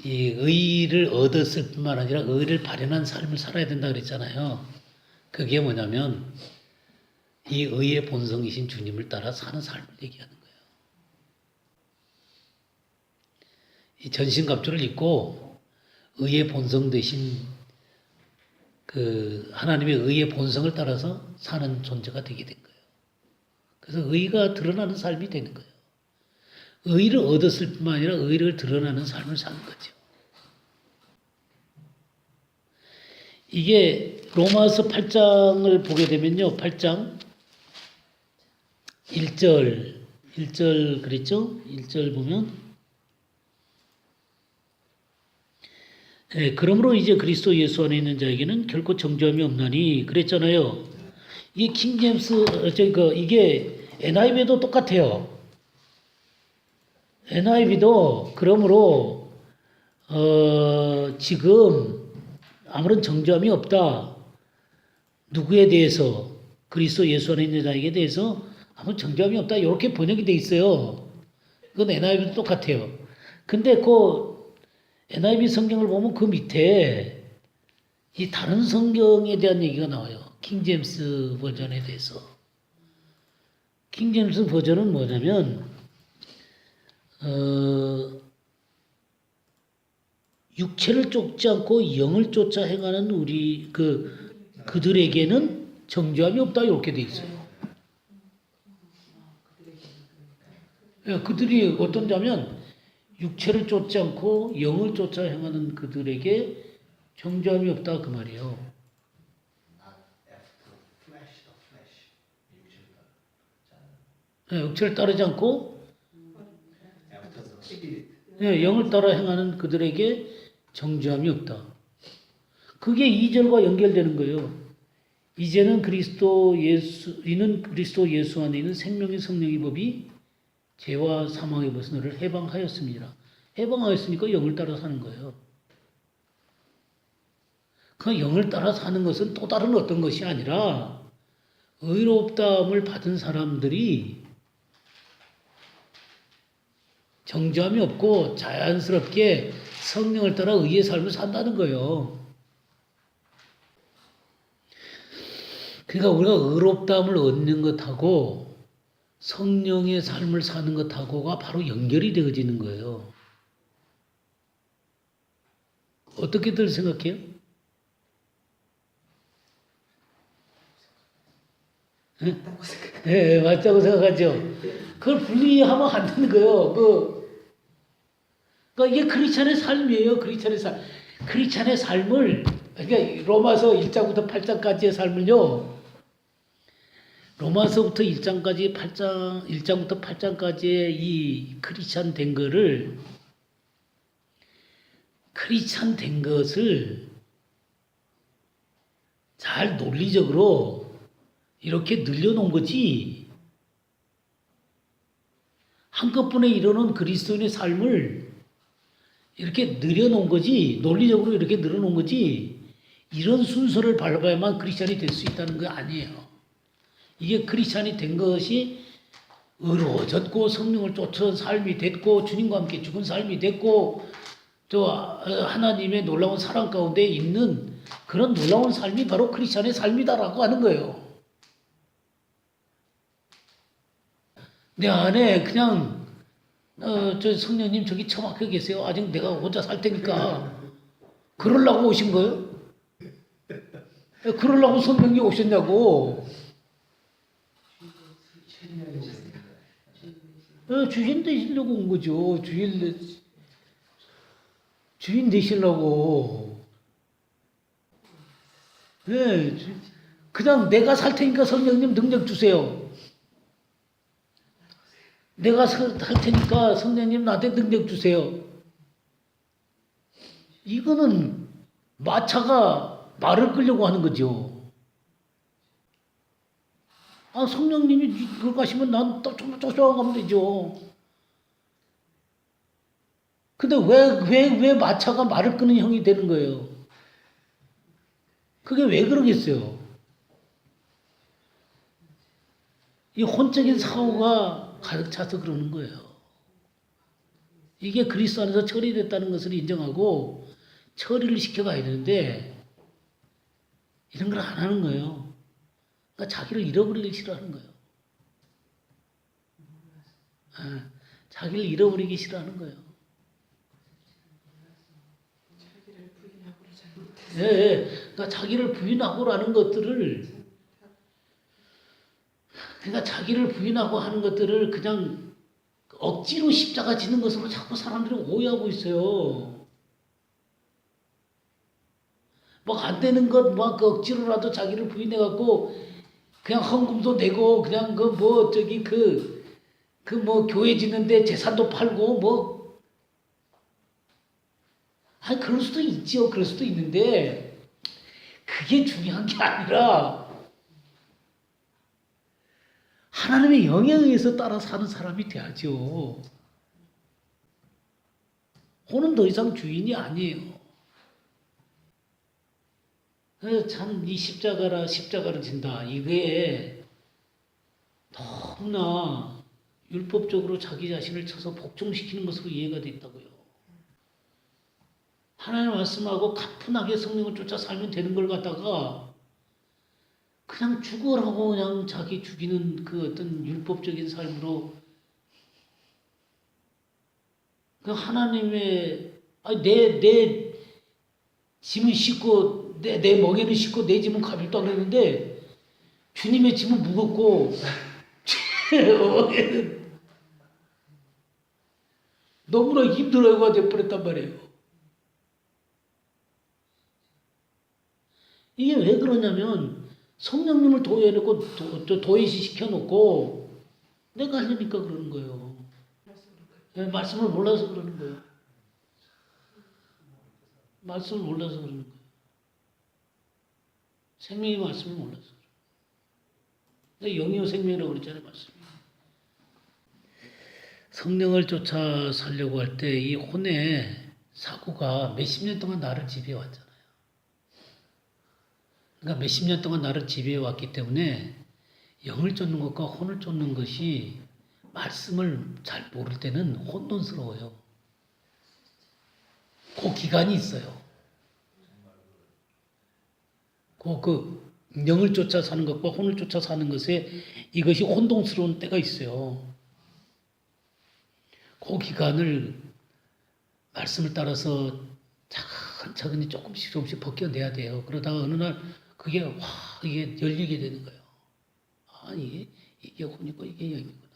의를 얻었을 뿐만 아니라 의를 발현한 삶을 살아야 된다 그랬잖아요. 그게 뭐냐면 이 의의 본성이신 주님을 따라 사는 삶을 얘기하는 거예요. 이 전신갑주를 입고 의의 본성 대신 그 하나님의 의의 본성을 따라서 사는 존재가 되게 된 거예요. 그래서 의가 드러나는 삶이 되는 거예요. 의를 얻었을 뿐만 아니라 의를 드러나는 삶을 사는 거죠. 이게 로마서 8장을 보게 되면요. 8장 1절 그랬죠? 1절 보면 그러므로 이제 그리스도 예수 안에 있는 자에게는 결코 정죄함이 없나니 그랬잖아요. 이 킹제임스 이게 NIV도 똑같아요. NIV도 그러므로 지금 아무런 정죄함이 없다. 누구에 대해서 그리스도 예수 안에 있는 자에게 대해서 아무런 정죄함이 없다. 이렇게 번역이 돼 있어요. 그건 NIV도 똑같아요. 근데 그 NIV 성경을 보면 그 밑에 이 다른 성경에 대한 얘기가 나와요. 킹제임스 버전에 대해서. 킹제임스 버전은 뭐냐면 육체를 쫓지 않고 영을 쫓아 행하는 우리 그들에게는 정죄함이 없다 이렇게 돼 있어요. 그들이 어떤 자면 육체를 쫓지 않고 영을 쫓아 행하는 그들에게 정죄함이 없다 그 말이에요. Not after flesh, the flesh. 육체를 따르지 않고 After the spirit. 영을 따라 행하는 그들에게 정죄함이 없다. 그게 2절과 연결되는 거예요. 이제는 이는 그리스도 예수 안에 있는 생명의 성령의 법이 죄와 사망의 벗은 너를 해방하였습니다. 해방하였으니까 영을 따라 사는 거예요. 그 영을 따라 사는 것은 또 다른 어떤 것이 아니라 의롭다함을 받은 사람들이 정죄함이 없고 자연스럽게 성령을 따라 의의 삶을 산다는 거예요. 그러니까 우리가 의롭다함을 얻는 것하고 성령의 삶을 사는 것하고가 바로 연결이 되어지는 거예요. 어떻게들 생각해요? 맞다고 생각. 예, 맞다고 생각하죠. 그걸 분리하면 안 되는 거예요. 그러니까 이게 크리스찬의 삶이에요. 크리스찬의 삶. 크리스찬의 삶을, 그러니까 로마서 1장부터 8장까지의 삶을요. 로마서부터 1장까지 1장부터 8장까지의 이 크리스찬 된 거를, 크리스찬 된 것을 잘 논리적으로 이렇게 늘려놓은 거지. 한꺼번에 이루는 그리스도인의 삶을 이렇게 늘여놓은 거지. 논리적으로 이렇게 늘어놓은 거지. 이런 순서를 밟아야만 크리스찬이 될 수 있다는 거 아니에요. 이게 크리스찬이 된 것이 의로워졌고 성령을 쫓은 삶이 됐고 주님과 함께 죽은 삶이 됐고 또 하나님의 놀라운 사랑 가운데 있는 그런 놀라운 삶이 바로 크리스찬의 삶이다라고 하는 거예요. 내 안에 그냥 저 성령님 저기 처박혀 계세요. 아직 내가 혼자 살 테니까. 그러려고 오신 거예요? 그러려고 성령이 오셨냐고. 주인 되시려고 온 거죠. 주인 되시려고. 네, 그냥 내가 살 테니까 성령님 능력 주세요. 내가 살 테니까 성령님 나한테 능력 주세요. 이거는 마차가 말을 끌려고 하는 거죠. 아, 성령님이 그걸 가시면 난 쫓아가면 되죠. 근데 왜 마차가 말을 끄는 형이 되는 거예요? 그게 왜 그러겠어요? 이 혼적인 사고가 가득 차서 그러는 거예요. 이게 그리스도 안에서 처리됐다는 것을 인정하고 처리를 시켜가야 되는데 이런 걸 안 하는 거예요. 그러니까 자기를 잃어버리기 싫어하는 거예요. 자기를 잃어버리기 싫어하는 거예요. 그러니까 자기를 부인하고라는 것들을, 그러니까 자기를 부인하고 하는 것들을 그냥 억지로 십자가 지는 것으로 자꾸 사람들이 오해하고 있어요. 막 안 되는 것 막 억지로라도 자기를 부인해갖고 그냥 헌금도 내고 그냥 교회 짓는데 재산도 팔고 아니 그럴 수도 있죠. 그럴 수도 있는데 그게 중요한 게 아니라 하나님의 영에 의해서 따라 사는 사람이 돼야죠. 혼은 더 이상 주인이 아니에요. 참 이 십자가를 진다. 이게 너무나 율법적으로 자기 자신을 쳐서 복종시키는 것으로 이해가 돼 있다고요. 하나님의 말씀하고 가뿐하게 성령을 쫓아 살면 되는 걸 갖다가 그냥 죽으라고 그냥 자기 죽이는 그 어떤 율법적인 삶으로 그 하나님의 내 짐은 싣고 내 멍에는 싣고 내 짐은 가볍다 그랬는데 주님의 짐은 무겁고 너무나 힘들어가 돼버렸단 말이에요. 이게 왜 그러냐면 성령님을 도외해놓고 도외시 시켜놓고 내가 하려니까 그러는 거예요. 말씀을 몰라서 그러는 거예요. 말씀을 몰라서 그러는 거예요. 생명의 말씀을 몰라서 그래요. 영이요 생명이라고 그랬잖아요. 말씀이. 성령을 쫓아 살려고 할 때 이 혼의 사고가 몇십 년 동안 나를 지배해 왔잖아요. 그러니까 몇십 년 동안 나를 지배해 왔기 때문에 영을 쫓는 것과 혼을 쫓는 것이 말씀을 잘 모를 때는 혼돈스러워요. 그 기간이 있어요. 그 영을 쫓아 사는 것과 혼을 쫓아 사는 것에 이것이 혼동스러운 때가 있어요. 그 기간을 말씀을 따라서 차근차근히 조금씩 벗겨내야 돼요. 그러다가 어느 날 이게 열리게 되는 거예요. 이게 혼이고 이게 영이구나.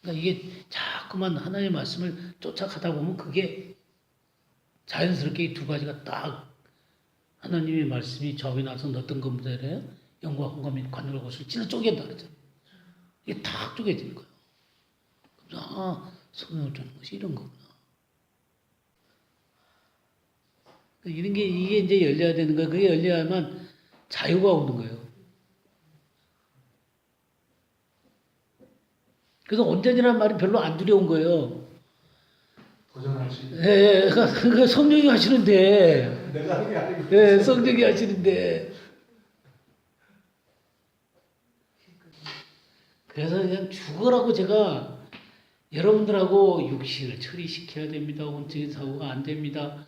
그러니까 이게 자꾸만 하나님의 말씀을 쫓아가다 보면 그게 자연스럽게 이 두 가지가 딱 하나님의 말씀이 저기 나서 어떤 것들에 영과 혼과 및 관절과 것을 찔러 쪼갠다 그러잖아요. 이게 탁 쪼개지는 거예요. 그래서 성령을 주는 것이 이런 거구나. 이런 게 이게 이제 열려야 되는 거예요. 그게 열려야만 자유가 오는 거예요. 그래서 온전이라는 말이 별로 안 두려운 거예요. 도전하시. 예, 그러니까 성령이 하시는데, 내가 하는 게 아니고. 예, 성령이 하시는데. 그래서 그냥 죽으라고 제가 여러분들하고 육신을 처리시켜야 됩니다. 혼적인 사고가 안 됩니다.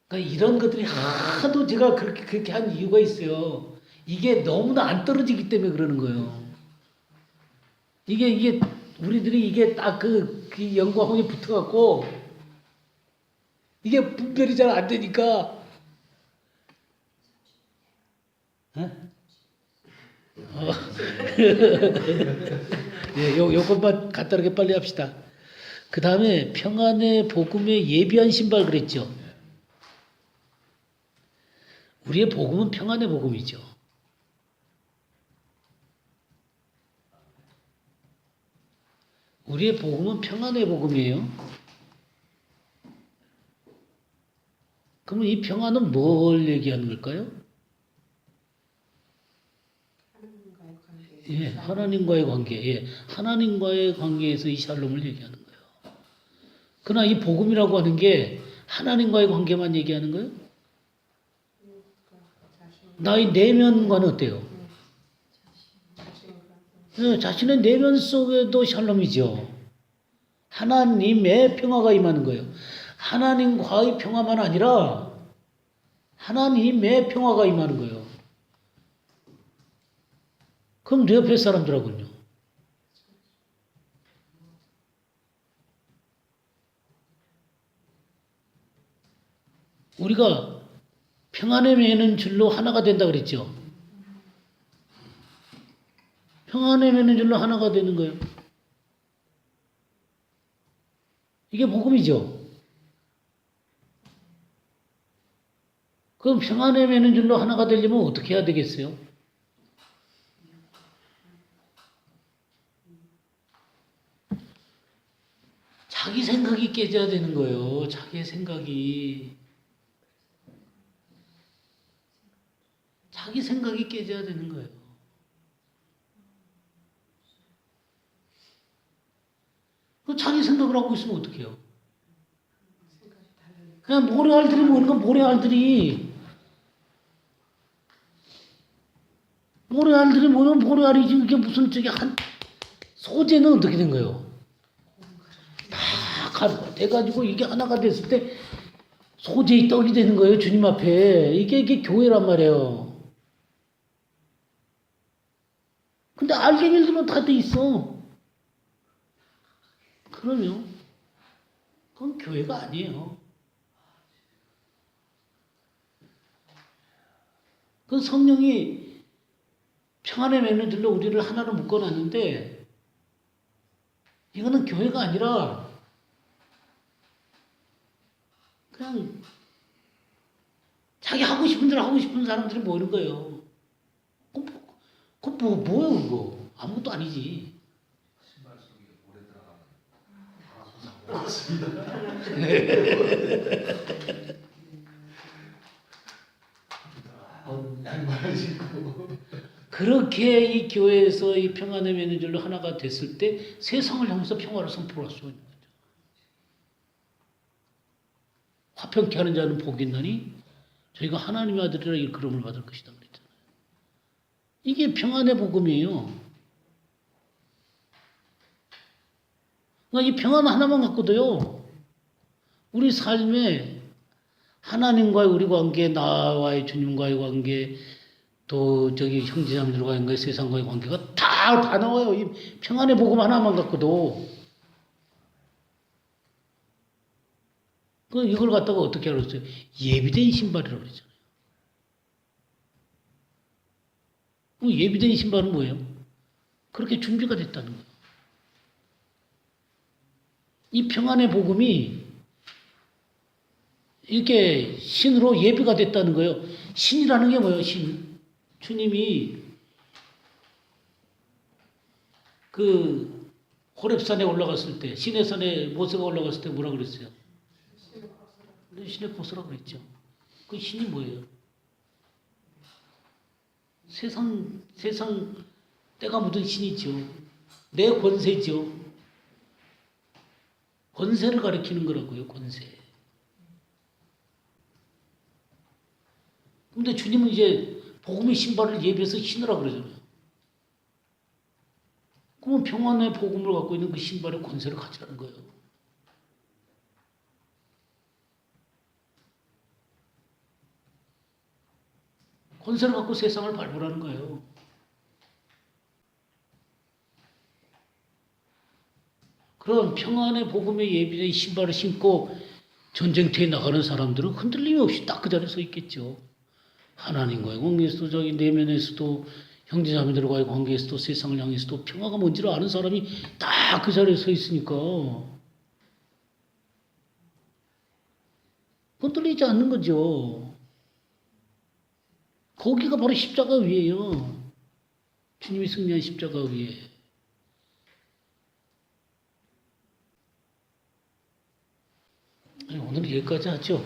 그러니까 이런 것들이 하도 제가 그렇게 한 이유가 있어요. 이게 너무나 안 떨어지기 때문에 그러는 거예요. 이게 우리들이 이게 딱 그 영과 혼이 붙어갖고 이게 분별이 잘 안 되니까. 예, 요것만 간단하게 빨리 합시다. 그 다음에 평안의 복음에 예비한 신발 그랬죠. 우리의 복음은 평안의 복음이죠. 우리의 복음은 평안의 복음이에요. 그러면 이 평안은 뭘 얘기하는 걸까요? 하나님과의 관계. 예, 하나님과의 관계. 예, 하나님과의 관계에서 이 샬롬을 얘기하는 거예요. 그러나 이 복음이라고 하는 게 하나님과의 관계만 얘기하는 거예요? 나의 내면과는 어때요? 예, 자신의 내면 속에도 샬롬이죠. 하나님의 평화가 임하는 거예요. 하나님과의 평화만 아니라 하나님의 평화가 임하는 거예요. 그럼 내 옆에 사람들하고는요? 우리가 평안에 매는 줄로 하나가 된다 그랬죠. 평안에 매는 줄로 하나가 되는 거예요. 이게 복음이죠. 그럼 평안에 매는 줄로 하나가 되려면 어떻게 해야 되겠어요? 자기 생각이 깨져야 되는 거예요. 자기의 생각이. 자기 생각이 깨져야 되는 거예요. 그 자기 생각을 하고 있으면 어떡해요? 그냥 모래알들이 모이는 건 모래알들이 모이면 모래알이지. 이게 무슨 저기 한 소재는 어떻게 된 거예요? 다 돼가지고 이게 하나가 됐을 때 소재의 떡이 되는 거예요. 주님 앞에. 이게 교회란 말이에요. 근데 알갱이들은 다 돼 있어. 그러면 그건 교회가 아니에요. 그 성령이 평안의 맹류들로 우리를 하나로 묶어놨는데 이거는 교회가 아니라 그냥 자기 하고 싶은 대로 하고 싶은 사람들이 모이는 거예요. 뭐예요 그거? 아무것도 아니지. 신발 속에 오래 들어가면 양말 신고. 그렇게 이 교회에서 이 평안의 매니저로 하나가 됐을 때 세상을 향해서 평화를 선포할 수 있는 거죠. 화평케 하는 자는 복이 있나니 저희가 하나님의 아들이라 일컬음을 받을 것이다 그랬잖아요. 이게 평안의 복음이에요. 그러니까 이 평안 하나만 갖고도요. 우리 삶에 하나님과의 우리 관계, 나와의 주님과의 관계, 또 저기 형제자매들과의 관계, 세상과의 관계가 다 나와요. 이 평안의 복음 하나만 갖고도. 그 이걸 갖다가 어떻게 알았어요? 예비된 신발이라고 그랬잖아요. 예비된 신발은 뭐예요? 그렇게 준비가 됐다는 거예요. 이 평안의 복음이 이렇게 신으로 예비가 됐다는 거예요. 신이라는 게 뭐예요? 신. 주님이 그 호렙산에 올라갔을 때, 시내산에 모세가 올라갔을 때 뭐라 그랬어요? 신의 보스라 그랬죠. 그 신이 뭐예요? 세상 때가 묻은 신이죠. 내 권세죠. 권세를 가리키는 거라고요. 권세. 근데 주님은 이제 복음의 신발을 예비해서 신으라 그러잖아요. 그러면 평안의 복음을 갖고 있는 그 신발의 권세를 가지라는 거예요. 권세를 갖고 세상을 밟으라는 거예요. 그런 평안의 복음의 예비된 신발을 신고 전쟁터에 나가는 사람들은 흔들림이 없이 딱 그 자리에 서 있겠죠. 하나님과의 관계에서도 자기 내면에서도 형제자매들과의 관계에서도 세상을 향해서도 평화가 뭔지를 아는 사람이 딱 그 자리에 서 있으니까 흔들리지 않는 거죠. 거기가 바로 십자가 위에요. 주님이 승리한 십자가 위에. 오늘 여기까지 하죠.